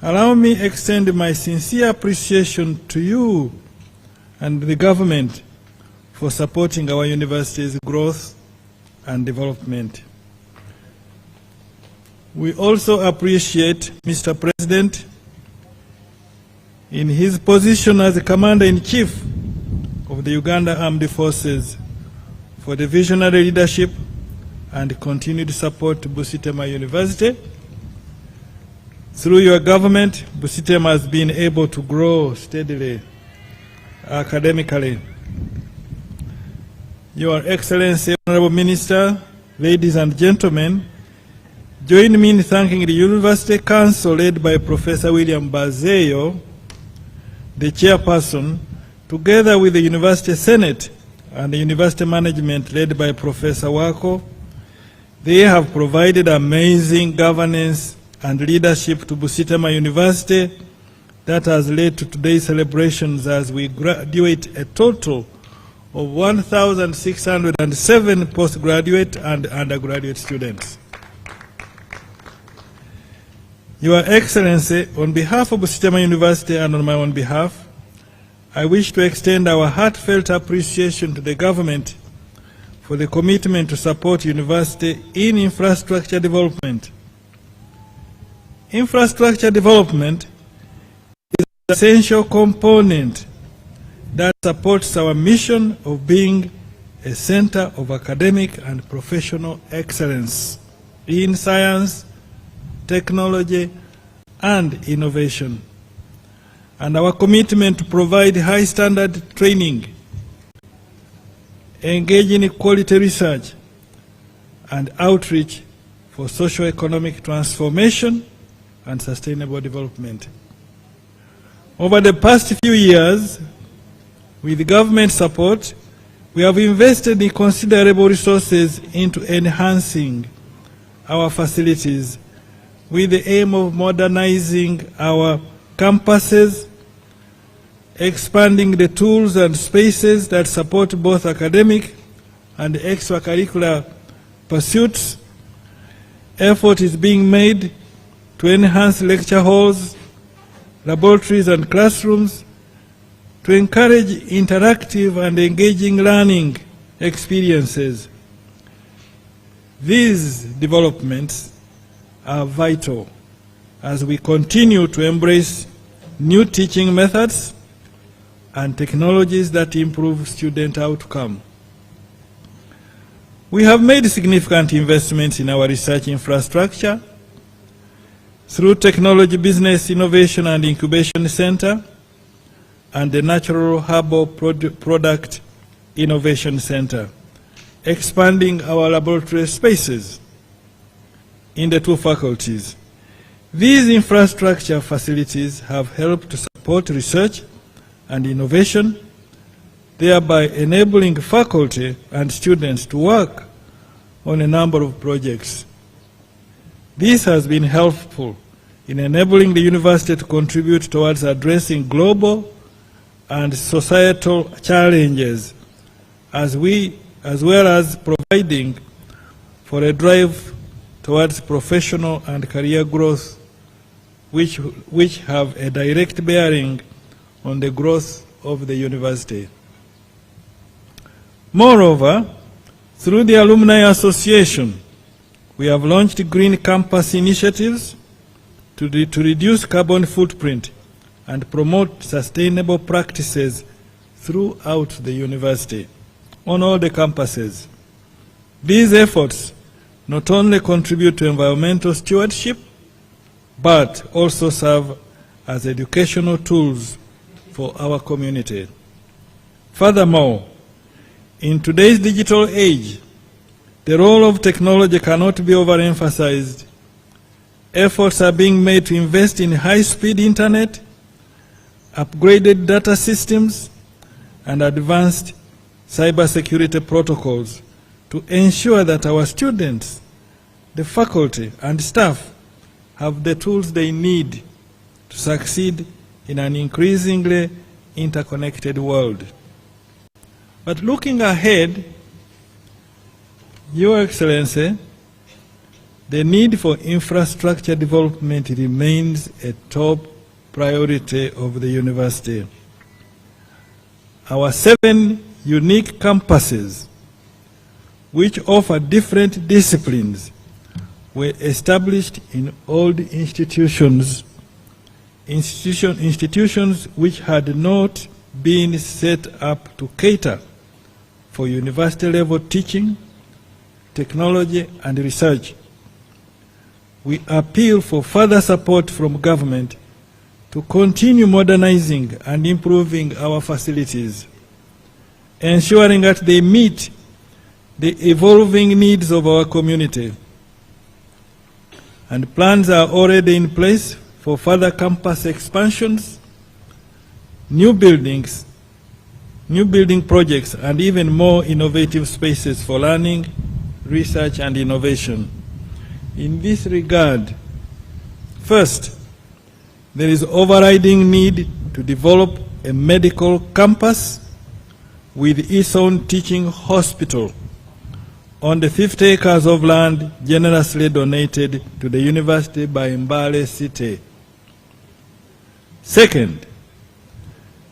allow me to extend my sincere appreciation to you and the government for supporting our university's growth and development. We also appreciate Mr. President in his position as the Commander-in-Chief of the Uganda Armed Forces for the visionary leadership and continued support to Busitema University. Through your government, Busitema has been able to grow steadily academically. Your Excellency, Honorable Minister, ladies and gentlemen, join me in thanking the University Council led by Professor William Bazeyo, the chairperson, together with the University Senate and the University Management led by Professor Wako. They have provided amazing governance and leadership to Busitema University that has led to today's celebrations as we graduate a total of 1,607 postgraduate and undergraduate students. Your Excellency, on behalf of Busitema University and on my own behalf, I wish to extend our heartfelt appreciation to the government for the commitment to support university in infrastructure development. Infrastructure development is an essential component that supports our mission of being a center of academic and professional excellence in science, technology, and innovation. And our commitment to provide high standard training, engage in quality research, and outreach for socio-economic transformation and sustainable development. Over the past few years, with government support, we have invested in considerable resources into enhancing our facilities with the aim of modernizing our campuses, expanding the tools and spaces that support both academic and extracurricular pursuits. Effort is being made to enhance lecture halls, laboratories, and classrooms, to encourage interactive and engaging learning experiences. These developments are vital as we continue to embrace new teaching methods and technologies that improve student outcome. We have made significant investments in our research infrastructure through Technology Business Innovation and Incubation Center and the Natural Herbal Product Innovation Center, expanding our laboratory spaces in the two faculties. These infrastructure facilities have helped to support research and innovation, thereby enabling faculty and students to work on a number of projects. This has been helpful in enabling the university to contribute towards addressing global and societal challenges, as well as providing for a drive towards professional and career growth, which have a direct bearing on the growth of the university. Moreover, through the Alumni Association, we have launched green campus initiatives to reduce carbon footprint and promote sustainable practices throughout the university, on all the campuses. These efforts not only contribute to environmental stewardship, but also serve as educational tools for our community. Furthermore, in today's digital age, the role of technology cannot be overemphasized efforts are being made to invest in high-speed internet, upgraded data systems, and advanced cybersecurity protocols to ensure that our students, the faculty, and staff have the tools they need to succeed in an increasingly interconnected world. But looking ahead, Your Excellency, the need for infrastructure development remains a top priority of the university. Our 7 unique campuses, which offer different disciplines, were established in old institutions which had not been set up to cater for university-level teaching, technology, and research. We appeal for further support from government to continue modernizing and improving our facilities, ensuring that they meet the evolving needs of our community. And plans are already in place for further campus expansions, new building projects, and even more innovative spaces for learning, research, and innovation. In this regard, first, there is overriding need to develop a medical campus with its own teaching hospital on the 50 acres of land generously donated to the university by Mbale City. Second,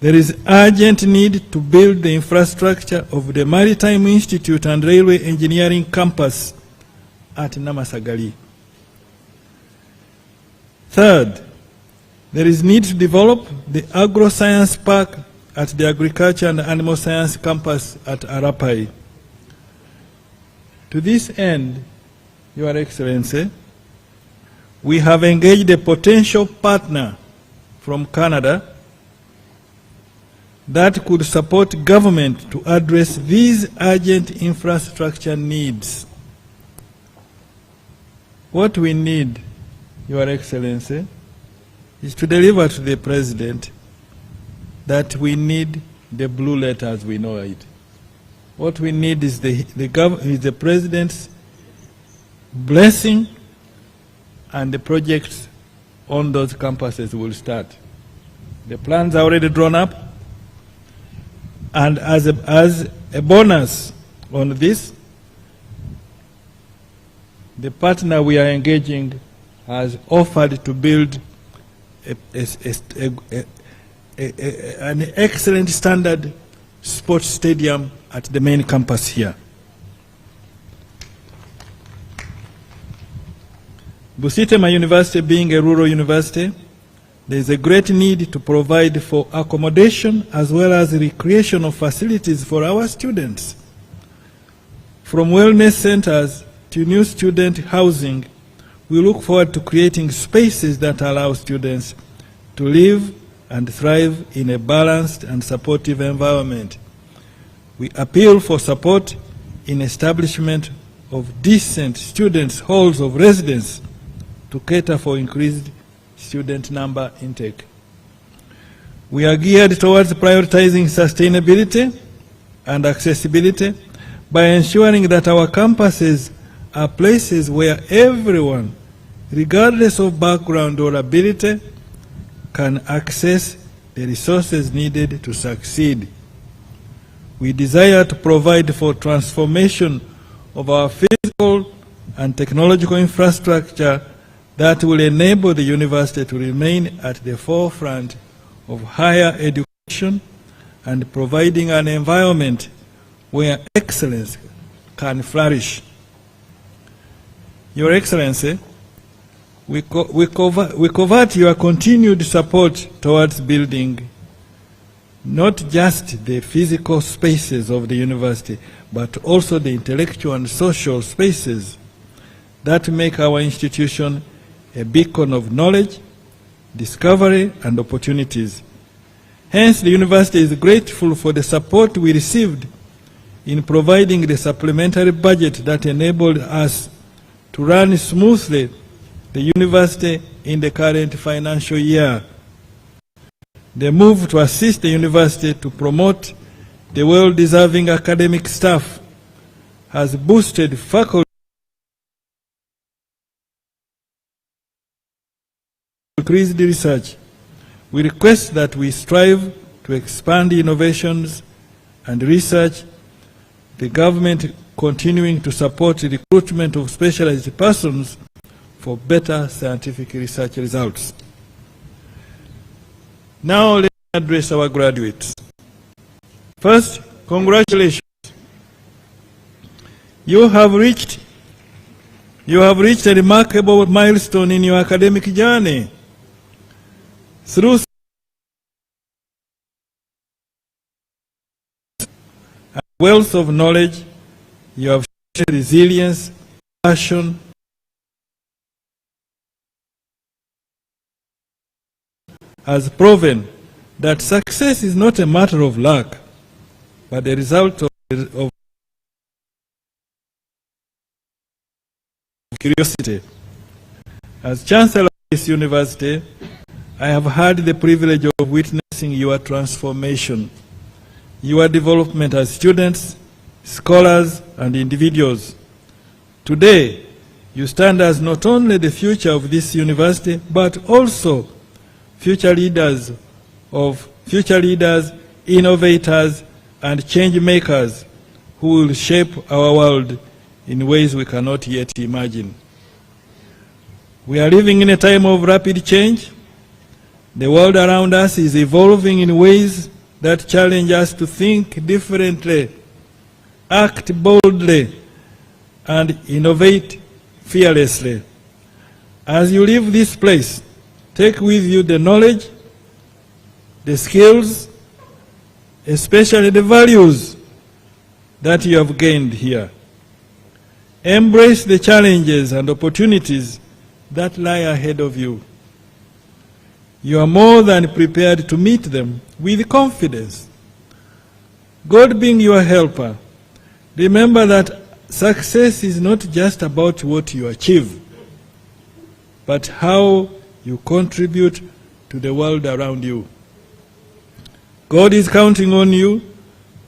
there is urgent need to build the infrastructure of the Maritime Institute and Railway Engineering Campus at Namasagali. Third, there is need to develop the Agro-Science Park at the Agriculture and Animal Science Campus at Arapai. To this end, Your Excellency, we have engaged a potential partner from Canada that could support government to address these urgent infrastructure needs. What we need, Your Excellency, is to deliver to the President that we need the blue letter as we know it. What we need is the President's blessing, and the projects on those campuses will start. The plans are already drawn up, and as a bonus on this, the partner we are engaging has offered to build an excellent standard sports stadium at the main campus here. Busitema University being a rural university, there is a great need to provide for accommodation as well as recreational facilities for our students. From wellness centers to new student housing, we look forward to creating spaces that allow students to live and thrive in a balanced and supportive environment. We appeal for support in establishment of decent students' halls of residence to cater for increased student number intake. We are geared towards prioritizing sustainability and accessibility by ensuring that our campuses are places where everyone, regardless of background or ability, can access the resources needed to succeed. We desire to provide for transformation of our physical and technological infrastructure that will enable the university to remain at the forefront of higher education and providing an environment where excellence can flourish. Your Excellency, we covet your continued support towards building not just the physical spaces of the university, but also the intellectual and social spaces that make our institution a beacon of knowledge, discovery, and opportunities. Hence, the university is grateful for the support we received in providing the supplementary budget that enabled us to run smoothly the university in the current financial year. The move to assist the university to promote the well-deserving academic staff has boosted faculty increased research. We request that we strive to expand innovations and research, the government continuing to support the recruitment of specialized persons for better scientific research results. Now let me address our graduates. First, congratulations. You have reached a remarkable milestone in your academic journey. Through a wealth of knowledge, you have shown resilience, passion, has proven that success is not a matter of luck, but the result of curiosity. As Chancellor of this university, I have had the privilege of witnessing your transformation, your development as students, scholars, and individuals. Today, you stand as not only the future of this university, but also future leaders, innovators, and change makers who will shape our world in ways we cannot yet imagine. We are living in a time of rapid change. The world around us is evolving in ways that challenge us to think differently, act boldly, and innovate fearlessly. As you leave this place, take with you the knowledge, the skills, especially the values that you have gained here. Embrace the challenges and opportunities that lie ahead of you. You are more than prepared to meet them with confidence. God being your helper, remember that success is not just about what you achieve, but how you contribute to the world around you. God is counting on you,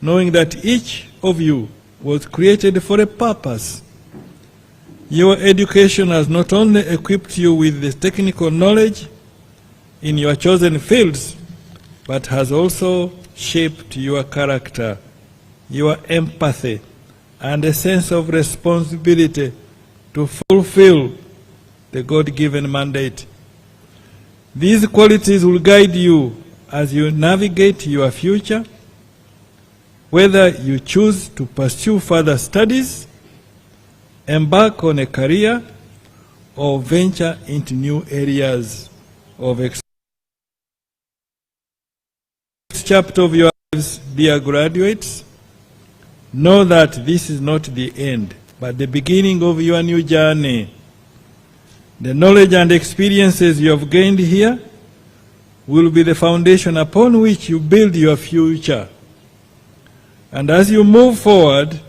knowing that each of you was created for a purpose. Your education has not only equipped you with the technical knowledge in your chosen fields, but has also shaped your character, your empathy, and a sense of responsibility to fulfill the God-given mandate. These qualities will guide you as you navigate your future, whether you choose to pursue further studies, embark on a career, or venture into new areas of expertise. Next chapter of your lives, dear graduates, know that this is not the end, but the beginning of your new journey. The knowledge and experiences you have gained here will be the foundation upon which you build your future. And as you move forward,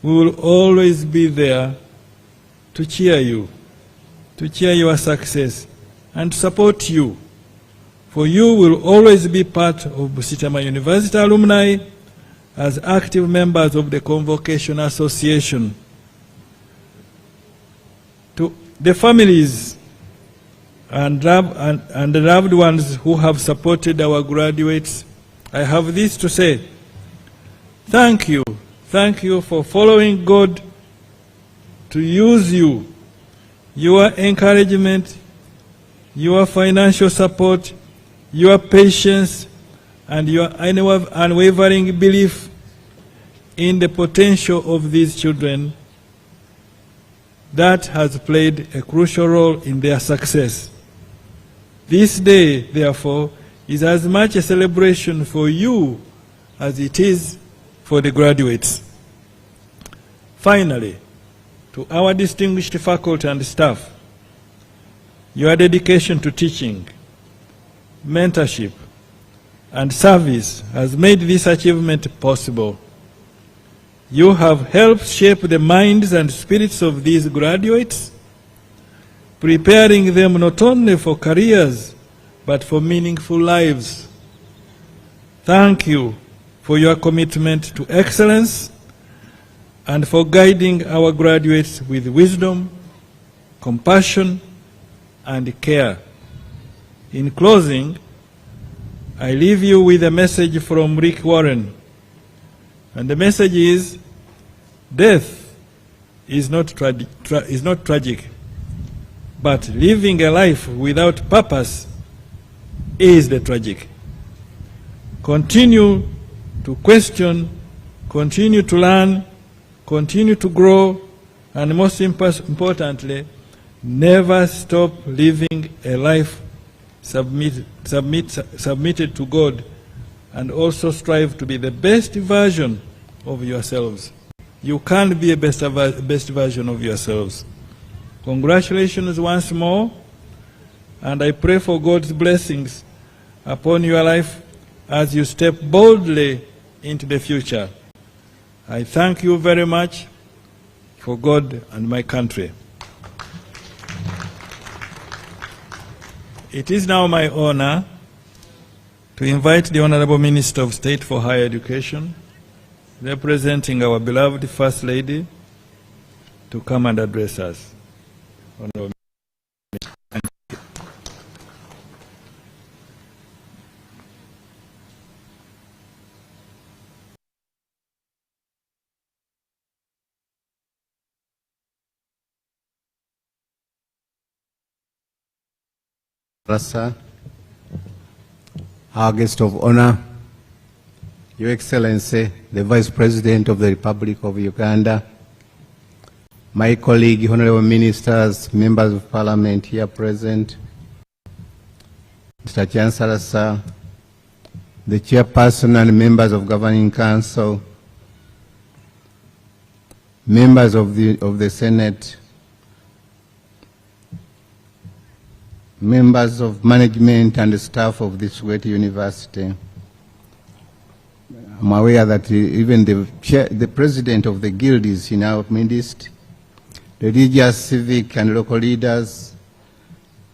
we will always be there to cheer you, to cheer your success, and support you. For you will always be part of Busitema University alumni as active members of the Convocation Association. To the families and the loved ones who have supported our graduates, I have this to say. Thank you. Thank you for following God to use you. Your encouragement, your financial support, your patience, and your unwavering belief in the potential of these children, that has played a crucial role in their success. This day, therefore, is as much a celebration for you as it is for the graduates. Finally, to our distinguished faculty and staff, your dedication to teaching, mentorship, and service has made this achievement possible. You have helped shape the minds and spirits of these graduates, preparing them not only for careers, but for meaningful lives. Thank you for your commitment to excellence and for guiding our graduates with wisdom, compassion, and care. In closing, I leave you with a message from Rick Warren. And the message is, death is not tragic, but living a life without purpose is the tragic. Continue to question, continue to learn, continue to grow, and most importantly, never stop living a life submitted to God, and also strive to be the best version of yourselves. You can't be a best version of yourselves. Congratulations once more, and I pray for God's blessings upon your life as you step boldly into the future. I thank you very much for God and my country. It is now my honor to invite the Honorable Minister of State for Higher Education, representing our beloved First Lady, to come and address us. Honorable Minister, thank you. Rasa, our guest of honor, Your Excellency, the Vice President of the Republic of Uganda, my colleague, honorable ministers, members of parliament here present, Mr. Chancellor, sir, the chairperson and members of governing council, members of the Senate, members of management and staff of this great university. I'm aware that even the president of the guild is in our midst, the religious, civic, and local leaders.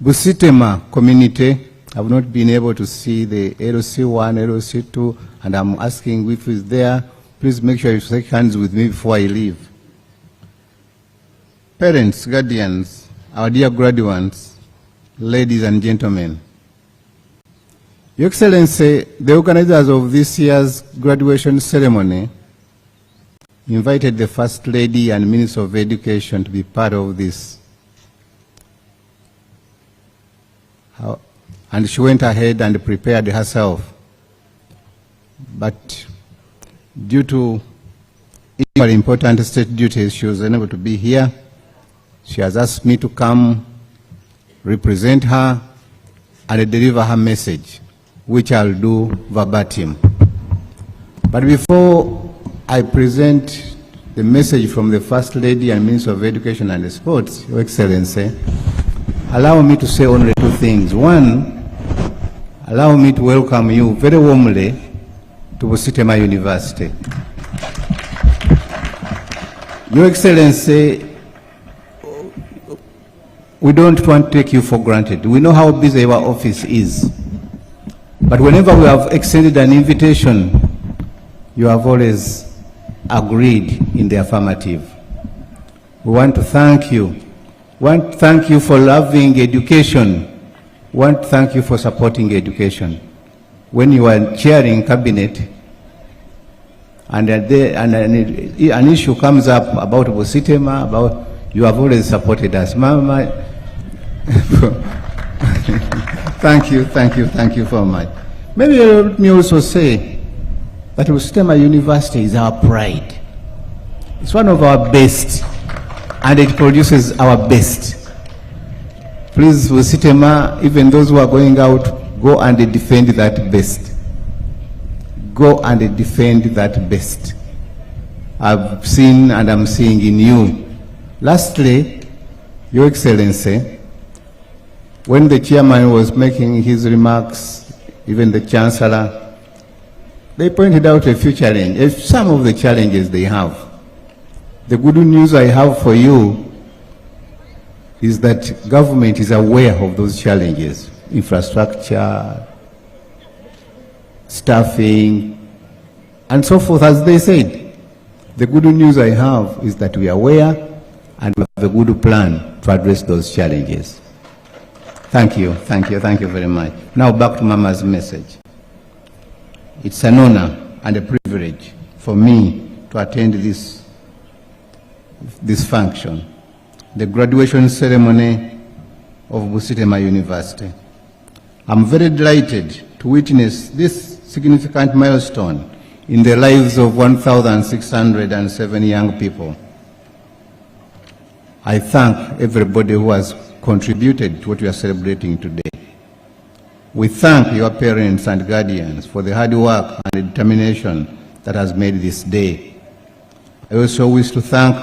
Busitema community, I've not been able to see the LC1, LC2, and I'm asking if it's there. Please make sure you shake hands with me before I leave. Parents, guardians, our dear graduates, ladies and gentlemen, Your Excellency, the organizers of this year's graduation ceremony invited the First Lady and Minister of Education to be part of this. And she went ahead and prepared herself. But due to very important state duties, she was unable to be here. She has asked me to come represent her and deliver her message, which I'll do verbatim. But before I present the message from the First Lady and Minister of Education and Sports, Your Excellency, allow me to say only two things. One, allow me to welcome you very warmly to Busitema University. Your Excellency, we don't want to take you for granted. We know how busy our office is. But whenever we have extended an invitation, you have always agreed in the affirmative. We want to thank you. We want to thank you for loving education. We want to thank you for supporting education. When you are chairing cabinet and an issue comes up about Busitema, you have always supported us. Mama, thank you so much. Maybe let me also say that Busitema University is our pride. It's one of our best, and it produces our best. Please, Busitema, even those who are going out, go and defend that best. Go and defend that best. I've seen and I'm seeing in you. Lastly, Your Excellency, when the chairman was making his remarks, even the Chancellor, they pointed out a few challenges, some of the challenges they have. The good news I have for you is that government is aware of those challenges: infrastructure, staffing, and so forth, as they said. The good news I have is that we are aware and we have a good plan to address those challenges. Thank you, thank you, thank you very much. Now back to Mama's message. It's an honor and a privilege for me to attend this function, the graduation ceremony of Busitema University. I'm very delighted to witness this significant milestone in the lives of 1,607 young people. I thank everybody who has contributed to what we are celebrating today. We thank your parents and guardians for the hard work and determination that has made this day. I also wish to thank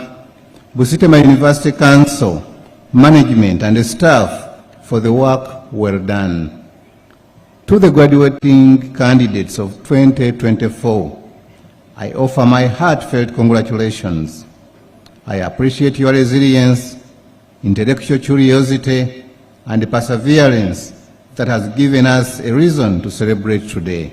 Busitema University Council, management and the staff for the work well done. To the graduating candidates of 2024, I offer my heartfelt congratulations. I appreciate your resilience, intellectual curiosity, and perseverance that has given us a reason to celebrate today.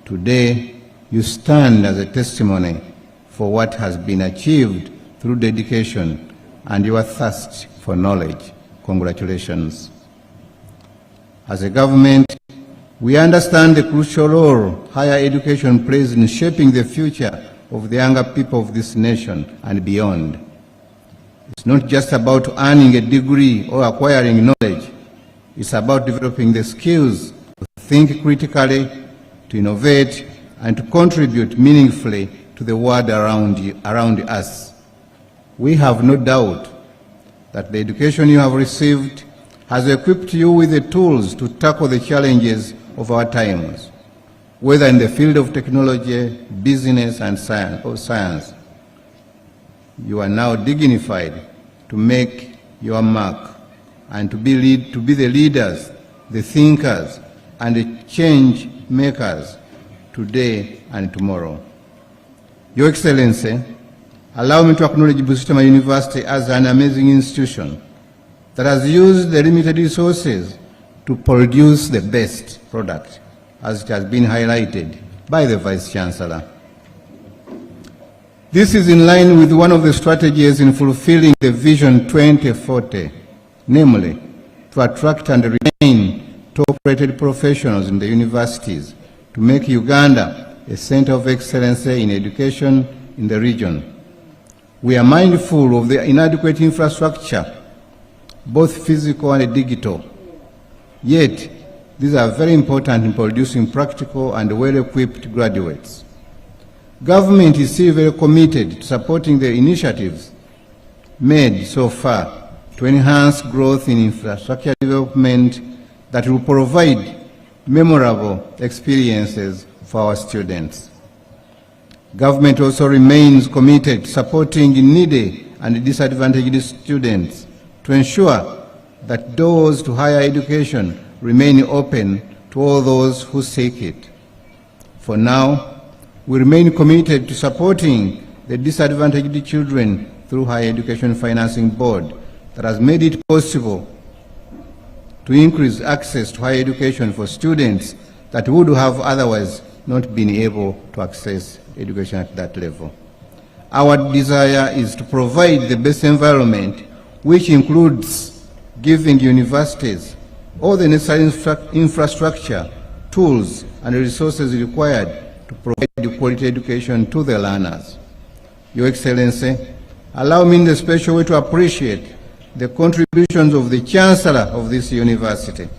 Today, you stand as a testimony for what has been achieved through dedication and your thirst for knowledge. Congratulations. As a government, we understand the crucial role higher education plays in shaping the future of the younger people of this nation and beyond. It's not just about earning a degree or acquiring knowledge. It's about developing the skills to think critically, to innovate, and to contribute meaningfully to the world around us. We have no doubt that the education you have received has equipped you with the tools to tackle the challenges of our times, whether in the field of technology, business, and science. You are now dignified to make your mark and to be the leaders, the thinkers, and the change makers today and tomorrow. Your Excellency, allow me to acknowledge Busitema University as an amazing institution that has used the limited resources to produce the best product, as it has been highlighted by the Vice-Chancellor. This is in line with one of the strategies in fulfilling the Vision 2040, namely, to attract and retain top-rated professionals in the universities to make Uganda a center of excellence in education in the region. We are mindful of the inadequate infrastructure, both physical and digital. Yet, these are very important in producing practical and well-equipped graduates. Government is still very committed to supporting the initiatives made so far to enhance growth in infrastructure development that will provide memorable experiences for our students. Government also remains committed to supporting needy and disadvantaged students to ensure that doors to higher education remain open to all those who seek it. For now, we remain committed to supporting the disadvantaged children through Higher Education Financing Board that has made it possible to increase access to higher education for students that would have otherwise not been able to access education at that level. Our desire is to provide the best environment, which includes giving universities all the necessary infrastructure, tools, and resources required to provide quality education to the learners. Your Excellency, allow me in the special way to appreciate the contributions of the Chancellor of this university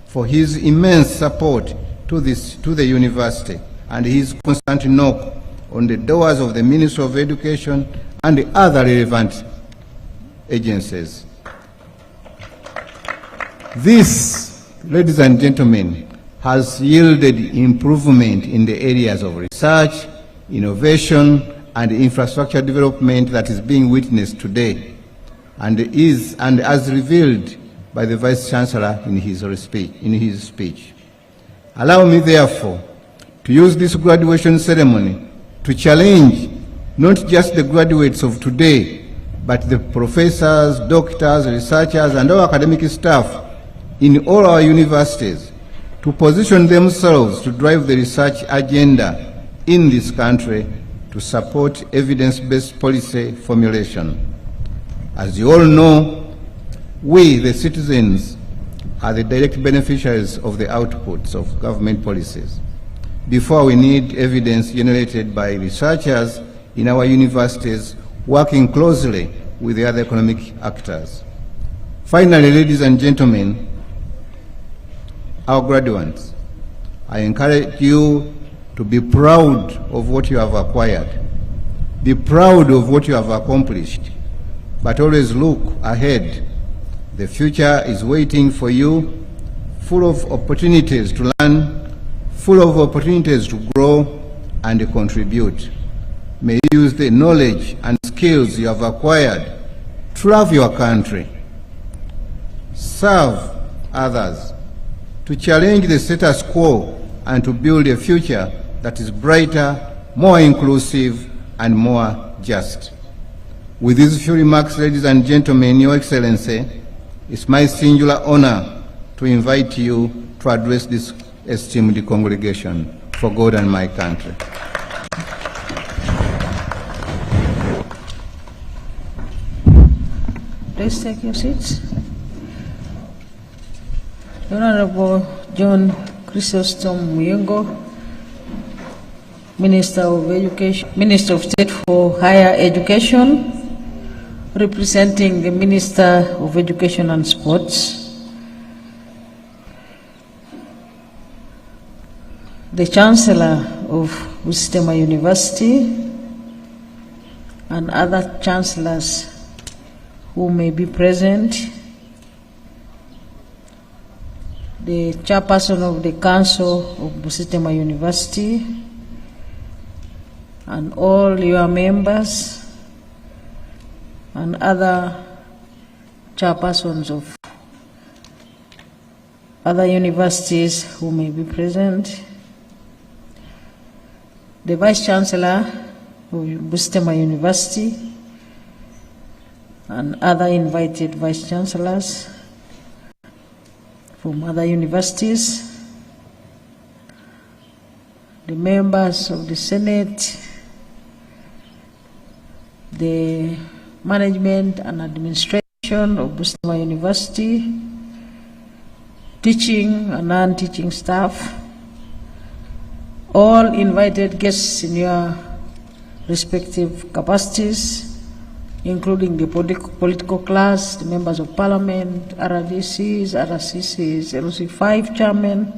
for his immense support to the university and his constant knock on the doors of the Ministry of Education and the other relevant agencies. This, ladies and gentlemen, has yielded improvement in the areas of research, innovation, and infrastructure development that is being witnessed today, and as revealed by the Vice-Chancellor in his speech. Allow me, therefore, to use this graduation ceremony to challenge not just the graduates of today, but the professors, doctors, researchers, and all academic staff in all our universities to position themselves to drive the research agenda in this country to support evidence-based policy formulation. As you all know, we, the citizens, are the direct beneficiaries of the outputs of government policies. Before, we need evidence generated by researchers in our universities working closely with the other economic actors. Finally, ladies and gentlemen, our graduates, I encourage you to be proud of what you have acquired. Be proud of what you have accomplished, but always look ahead. The future is waiting for you, full of opportunities to learn, full of opportunities to grow and contribute. May you use the knowledge and skills you have acquired to love your country, serve others, to challenge the status quo, and to build a future that is brighter, more inclusive, and more just. With these few remarks, ladies and gentlemen, Your Excellency, it's my singular honor to invite you to address this esteemed congregation for God and my country. Please take your seats. The Honorable John Chrysostom Muyongo, Minister of Education, Minister of State for Higher Education, representing the Minister of Education and Sports, the Chancellor of Busitema University, and other chancellors who may be present, the chairperson of the Council of Busitema University, and all your members, and other chairpersons of other universities who may be present, the Vice Chancellor of Busitema University, and other invited Vice Chancellors from other universities, the members of the Senate, the management and administration of Busitema University, teaching and non-teaching staff, all invited guests in your respective capacities, including the political class, the members of parliament, RDCs, RCCs, LC5 chairmen,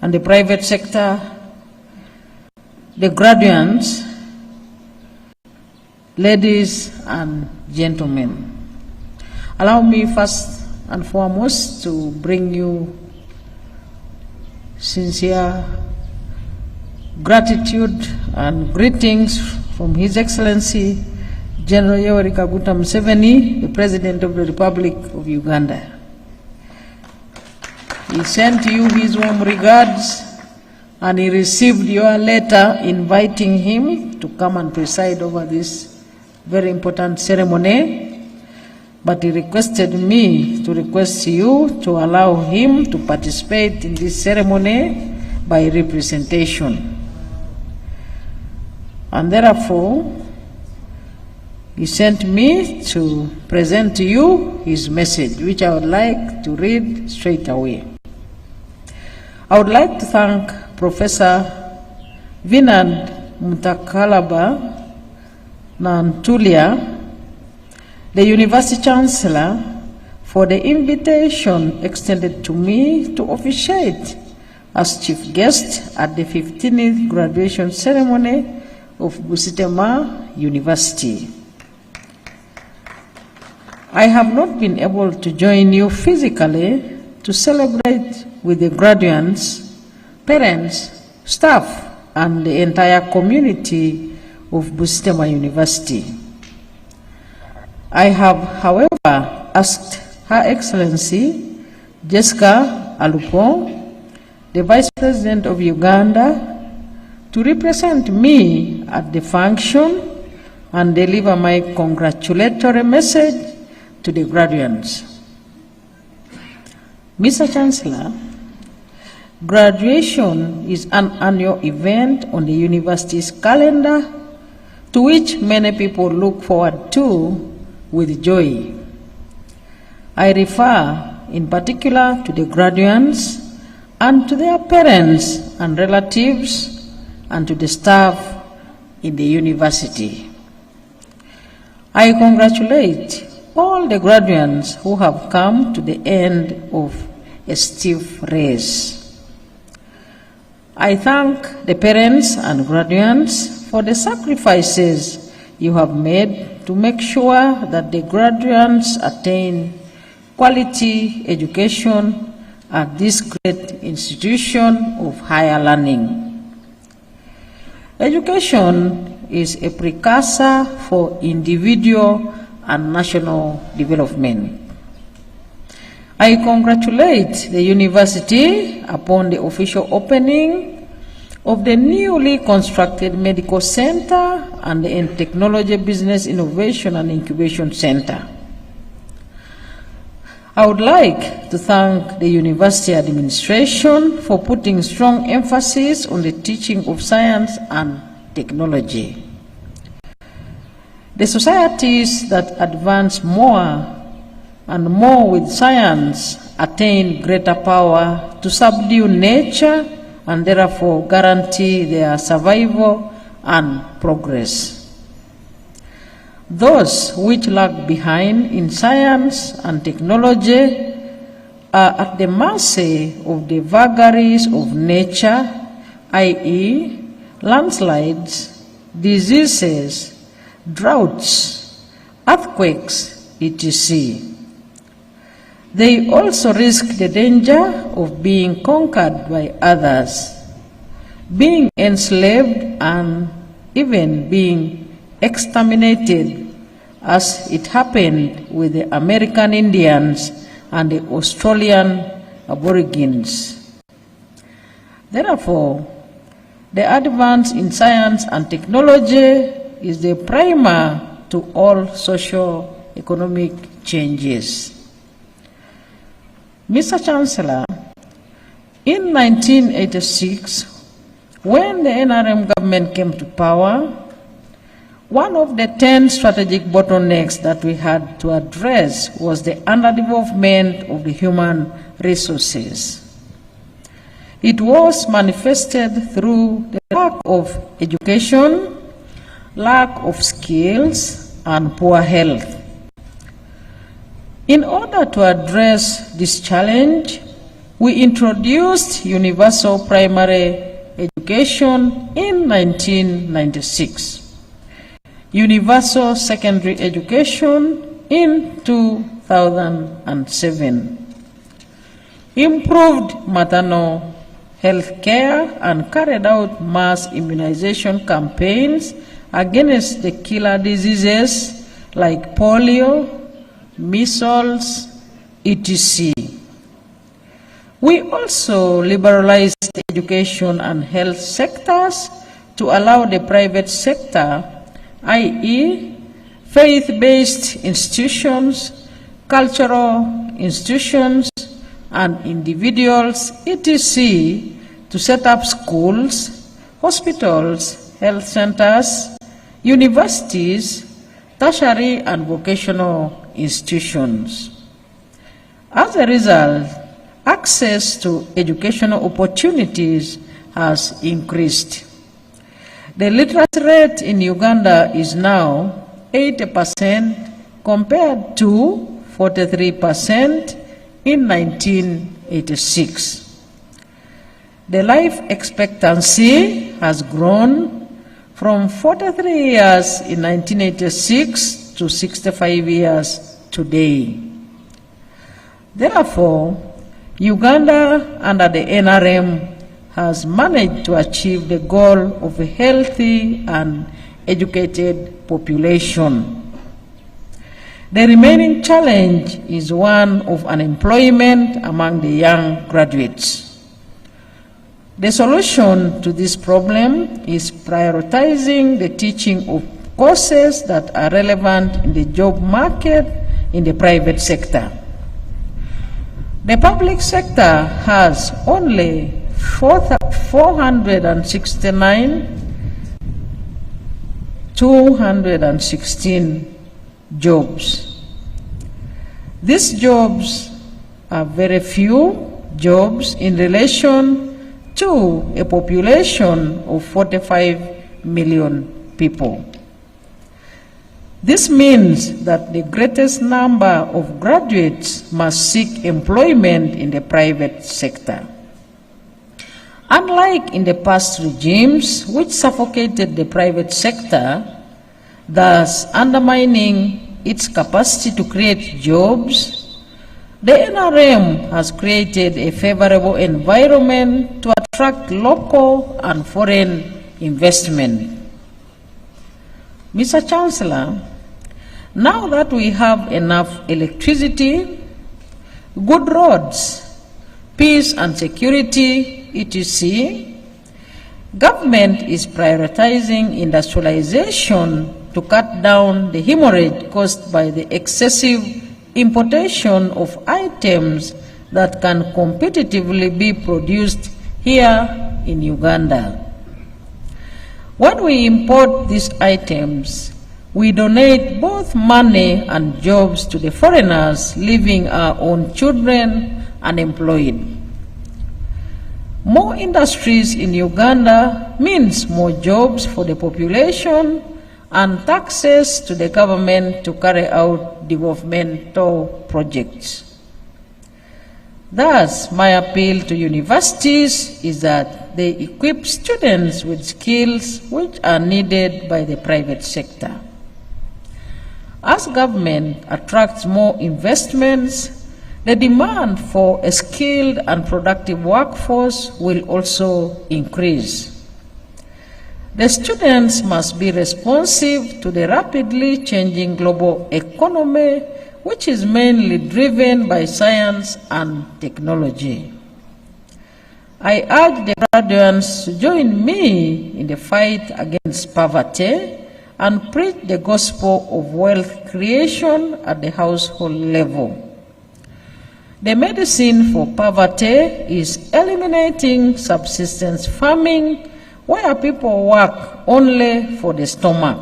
and the private sector, the graduates, ladies and gentlemen. Allow me first and foremost to bring you sincere gratitude and greetings from His Excellency General Yoweri Kaguta Museveni, the President of the Republic of Uganda. He sent you his warm regards, and he received your letter inviting him to come and preside over this very important ceremony, but he requested me to request you to allow him to participate in this ceremony by representation. And therefore, he sent me to present to you his message, which I would like to read straight away. I would like to thank Professor Vinand Mutakalaba Nantulia, the University Chancellor, for the invitation extended to me to officiate as chief guest at the 15th graduation ceremony of Busitema University. I have not been able to join you physically to celebrate with the graduates, parents, staff, and the entire community of Busitema University. I have, however, asked Her Excellency Jessica Alupo, the Vice President of Uganda, to represent me at the function and deliver my congratulatory message to the graduates. Mr. Chancellor, graduation is an annual event on the university's calendar to which many people look forward to with joy. I refer in particular to the graduates and to their parents and relatives and to the staff in the university. I congratulate all the graduates who have come to the end of a stiff race. I thank the parents and graduates for the sacrifices you have made to make sure that the graduates attain quality education at this great institution of higher learning. Education is a precursor for individual and national development. I congratulate the university upon the official opening of the newly constructed Medical Center and the Technology Business Innovation and Incubation Center. I would like to thank the university administration for putting strong emphasis on the teaching of science and technology. The societies that advance more and more with science attain greater power to subdue nature and therefore guarantee their survival and progress. Those which lag behind in science and technology are at the mercy of the vagaries of nature, i.e., landslides, diseases, droughts, earthquakes, etc. They also risk the danger of being conquered by others, being enslaved, and even being exterminated, as it happened with the American Indians and the Australian Aborigines. Therefore, the advance in science and technology is the primer to all socio-economic changes. Mr. Chancellor, in 1986, when the NRM government came to power, one of the 10 strategic bottlenecks that we had to address was the underdevelopment of the human resources. It was manifested through the lack of education, lack of skills, and poor health. In order to address this challenge, we introduced universal primary education in 1996. Universal secondary education in 2007, improved maternal health care, and carried out mass immunization campaigns against the killer diseases like polio, measles, etc. We also liberalized the education and health sectors to allow the private sector, i.e., faith-based institutions, cultural institutions, and individuals, etc., to set up schools, hospitals, health centers, universities, tertiary and vocational institutions. As a result, access to educational opportunities has increased. The literacy rate in Uganda is now 80% compared to 43% in 1986. The life expectancy has grown from 43 years in 1986 to 65 years today. Therefore, Uganda under the NRM has managed to achieve the goal of a healthy and educated population. The remaining challenge is one of unemployment among the young graduates. The solution to this problem is prioritizing the teaching of courses that are relevant in the job market in the private sector. The public sector has only 469,216 jobs. These jobs are very few jobs in relation to a population of 45 million people. This means that the greatest number of graduates must seek employment in the private sector. Unlike in the past regimes, which suffocated the private sector, thus undermining its capacity to create jobs, the NRM has created a favorable environment to attract local and foreign investment. Mr. Chancellor, now that we have enough electricity, good roads, peace and security, etc., government is prioritizing industrialization to cut down the hemorrhage caused by the excessive importation of items that can competitively be produced here in Uganda. When we import these items, we donate both money and jobs to the foreigners, leaving our own children unemployed. More industries in Uganda means more jobs for the population and taxes to the government to carry out developmental projects. Thus, my appeal to universities is that they equip students with skills which are needed by the private sector. As government attracts more investments, the demand for a skilled and productive workforce will also increase. The students must be responsive to the rapidly changing global economy, which is mainly driven by science and technology. I urge the graduates to join me in the fight against poverty and preach the gospel of wealth creation at the household level. The medicine for poverty is eliminating subsistence farming, where people work only for the stomach.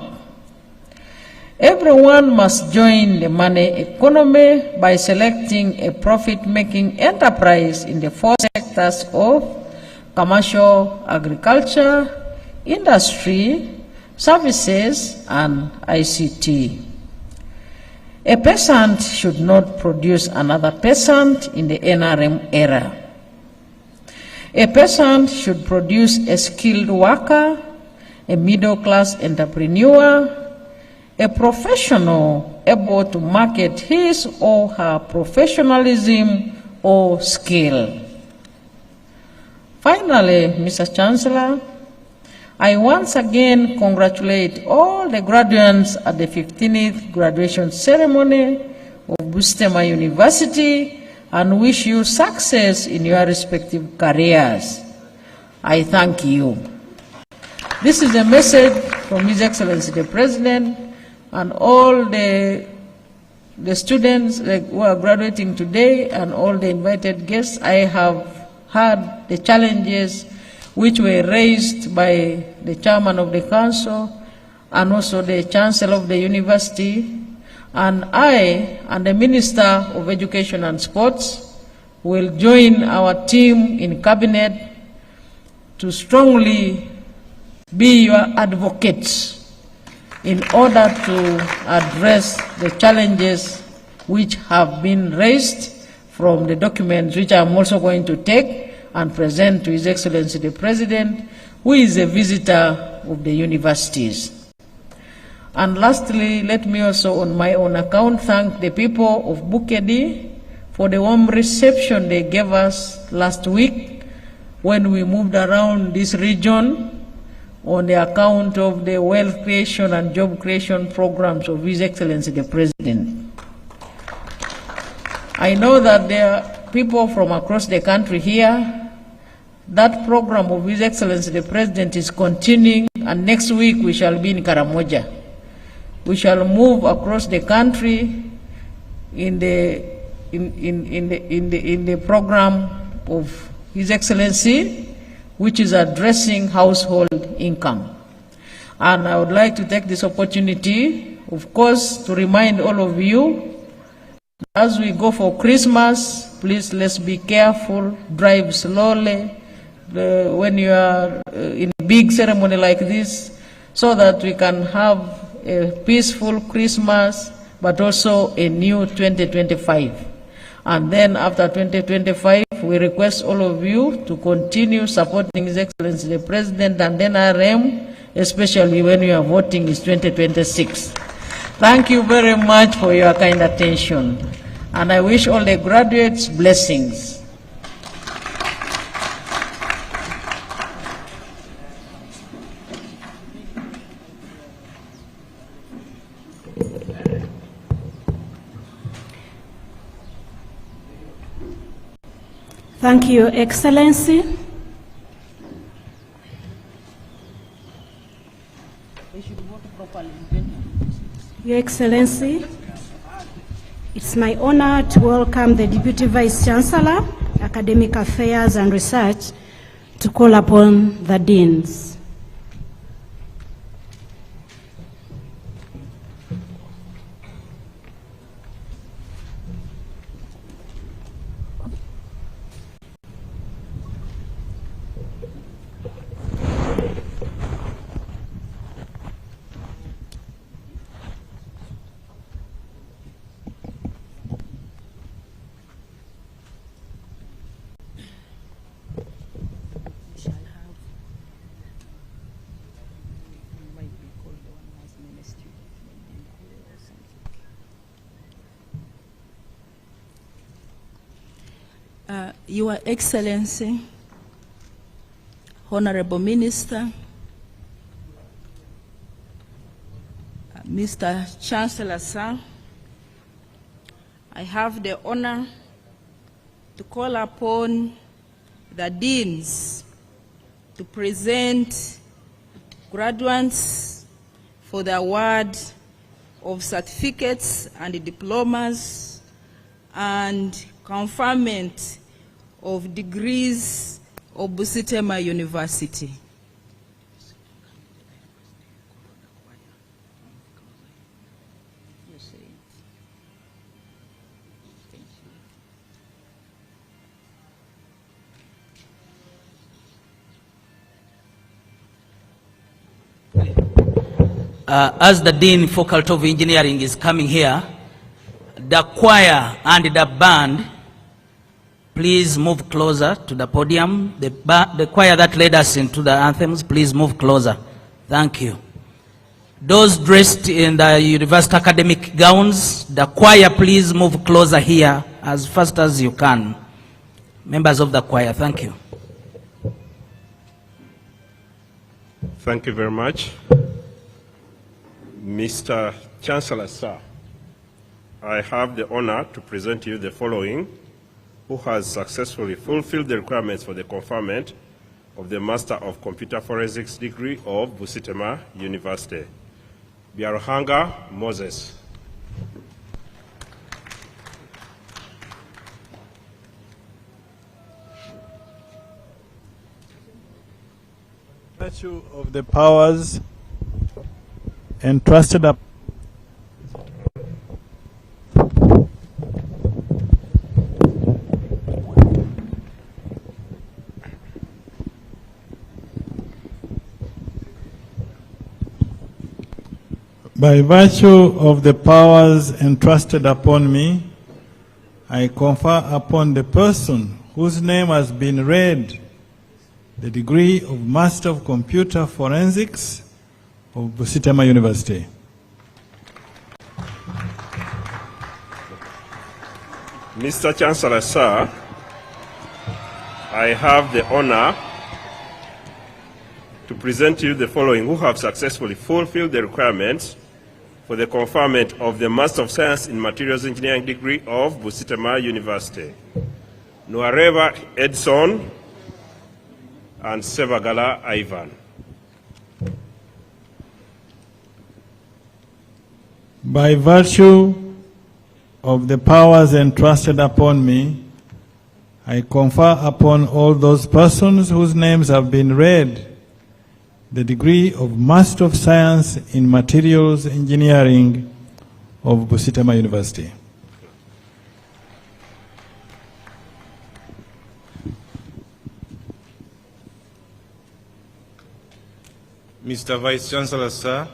Everyone must join the money economy by selecting a profit-making enterprise in the four sectors of commercial, agriculture, industry, services, and ICT. A peasant should not produce another peasant in the NRM era. A peasant should produce a skilled worker, a middle-class entrepreneur, a professional able to market his or her professionalism or skill. Finally, Mr. Chancellor, I once again congratulate all the graduates at the 15th graduation ceremony of Busitema University and wish you success in your respective careers. I thank you. This is a message from His Excellency the President and all the students who are graduating today and all the invited guests. I have heard the challenges which were raised by the chairman of the council and also the chancellor of the university, and I and the Minister of Education and Sports will join our team in cabinet to strongly be your advocates in order to address the challenges which have been raised from the documents which I'm also going to take and present to His Excellency the President, who is a visitor of the universities. And lastly, let me also on my own account thank the people of Bukedi for the warm reception they gave us last week when we moved around this region on the account of the wealth creation and job creation programs of His Excellency the President. I know that there are people from across the country here. That program of His Excellency the President is continuing, and next week we shall be in Karamoja. we shall move across the country in the program of His Excellency, which is addressing household income. And I would like to take this opportunity, of course, to remind all of you, as we go for Christmas, please let's be careful, drive slowly when you are in a big ceremony like this, so that we can have a peaceful Christmas, but also a new 2025. And then after 2025, we request all of you to continue supporting His Excellency the President and NRM, especially when you are voting is 2026. Thank you very much for your kind attention. And I wish all the graduates blessings. Thank you, Excellency. Your Excellency, it's my honor to welcome the Deputy Vice Chancellor, Academic Affairs and Research, to call upon the deans. Your Excellency, Honorable Minister, Mr. Chancellor, sir, I have the honor to call upon the deans to present graduates for the award of certificates and diplomas and conferment of degrees of Busitema University. As the Dean Faculty of Engineering is coming here, the choir and the band, please move closer to the podium. The choir that led us into the anthems, please move closer. Thank you. Those dressed in the university academic gowns, the choir, please move closer here as fast as you can. Members of the choir, thank you. Thank you very much. Mr. Chancellor, sir, I have the honor to present you the following, who has successfully fulfilled the requirements for the conferment of the Master of Computer Forensics degree of Busitema University. Biaruhanga Moses. Virtue of the powers entrusted up by virtue of the powers entrusted upon me, I confer upon the person whose name has been read the degree of Master of Computer Forensics of Busitema University. Mr. Chancellor, sir, I have the honor to present you the following, who have successfully fulfilled the requirements for the conferment of the Master of Science in Materials Engineering degree of Busitema University. Nuareva Edson and Sevagala Ivan. By virtue of the powers entrusted upon me, I confer upon all those persons whose names have been read the degree of Master of Science in Materials Engineering of Busitema University. Mr. Vice Chancellor, sir,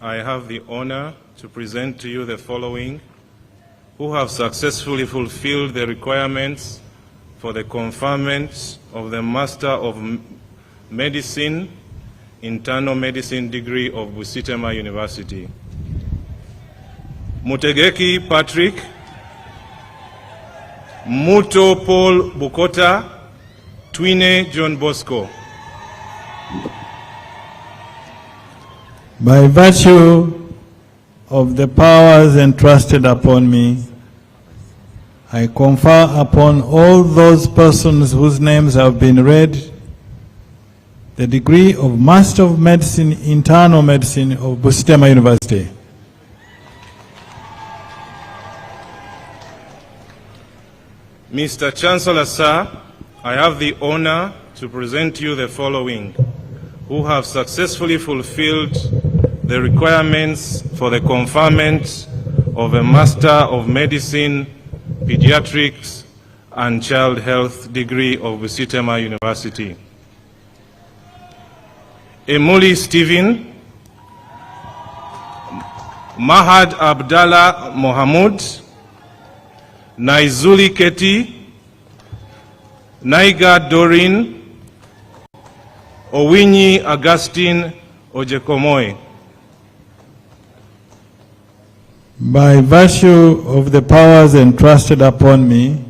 I have the honor to present to you the following who have successfully fulfilled the requirements for the conferment of the Master of Medicine, Internal Medicine degree of Busitema University. Mutegeki Patrick, Muto Paul Bukota, Twine John Bosco. By virtue of the powers entrusted upon me, I confer upon all those persons whose names have been read the degree of Master of Medicine, Internal Medicine of Busitema University. Mr. Chancellor, sir, I have the honor to present to you the following who have successfully fulfilled the requirements for the conferment of a Master of Medicine, Pediatrics and Child Health degree of Busitema University. Emuli Stephen, Mahad Abdallah Mohamud, Naizuli Keti, Naiga Dorin, Owinyi Augustine Ojekomoy. By virtue of the powers entrusted upon me,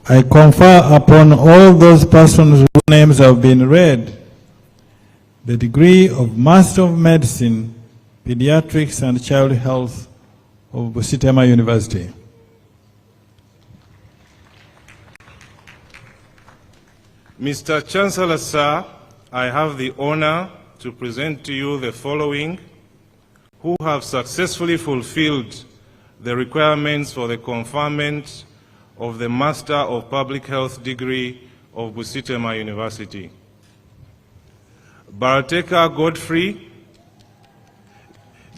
I confer upon all those persons whose names have been read the degree of Master of Medicine, Pediatrics and Child Health of Busitema University. Mr. Chancellor, sir, I have the honor to present to you the following who have successfully fulfilled the requirements for the conferment of the Master of Public Health degree of Busitema University. Barateka Godfrey,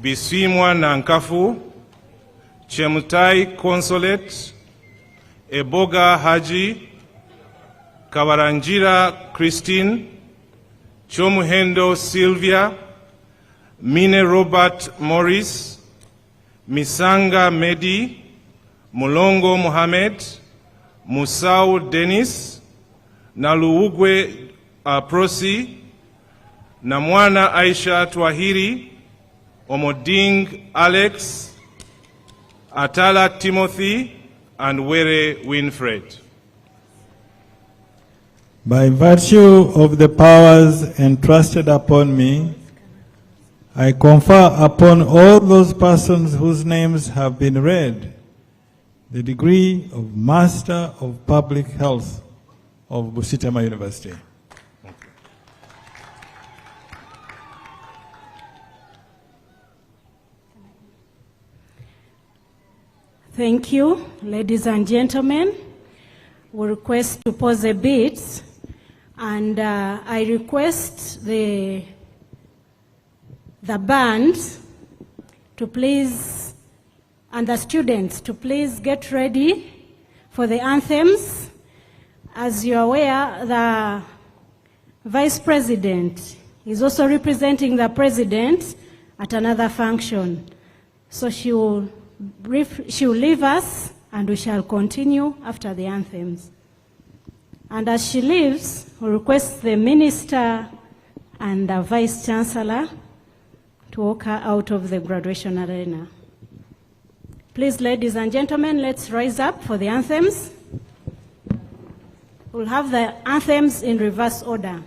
Bisimwa Nankafu, Chemutai Consulate, Eboga Haji, Kawaranjira Christine, Chomuhendo Sylvia, Mine Robert Morris, Misanga Medi, Mulongo Mohamed, Musau Dennis, Naluugwe Prosi, Namwana Aisha Twahiri, Omoding Alex, Atala Timothy, and Were Winfred. By virtue of the powers entrusted upon me, I confer upon all those persons whose names have been read the degree of Master of Public Health of Busitema University. Thank you, ladies and gentlemen. We request to pause a bit, and I request the band to please, and the students to please get ready for the anthems. As you're aware, the Vice President is also representing the President at another function. So she will leave us, and we shall continue after the anthems. And as she leaves, we request the Minister and the Vice Chancellor to walk her out of the graduation arena. Please, ladies and gentlemen, let's rise up for the anthems. We'll have the anthems in reverse order.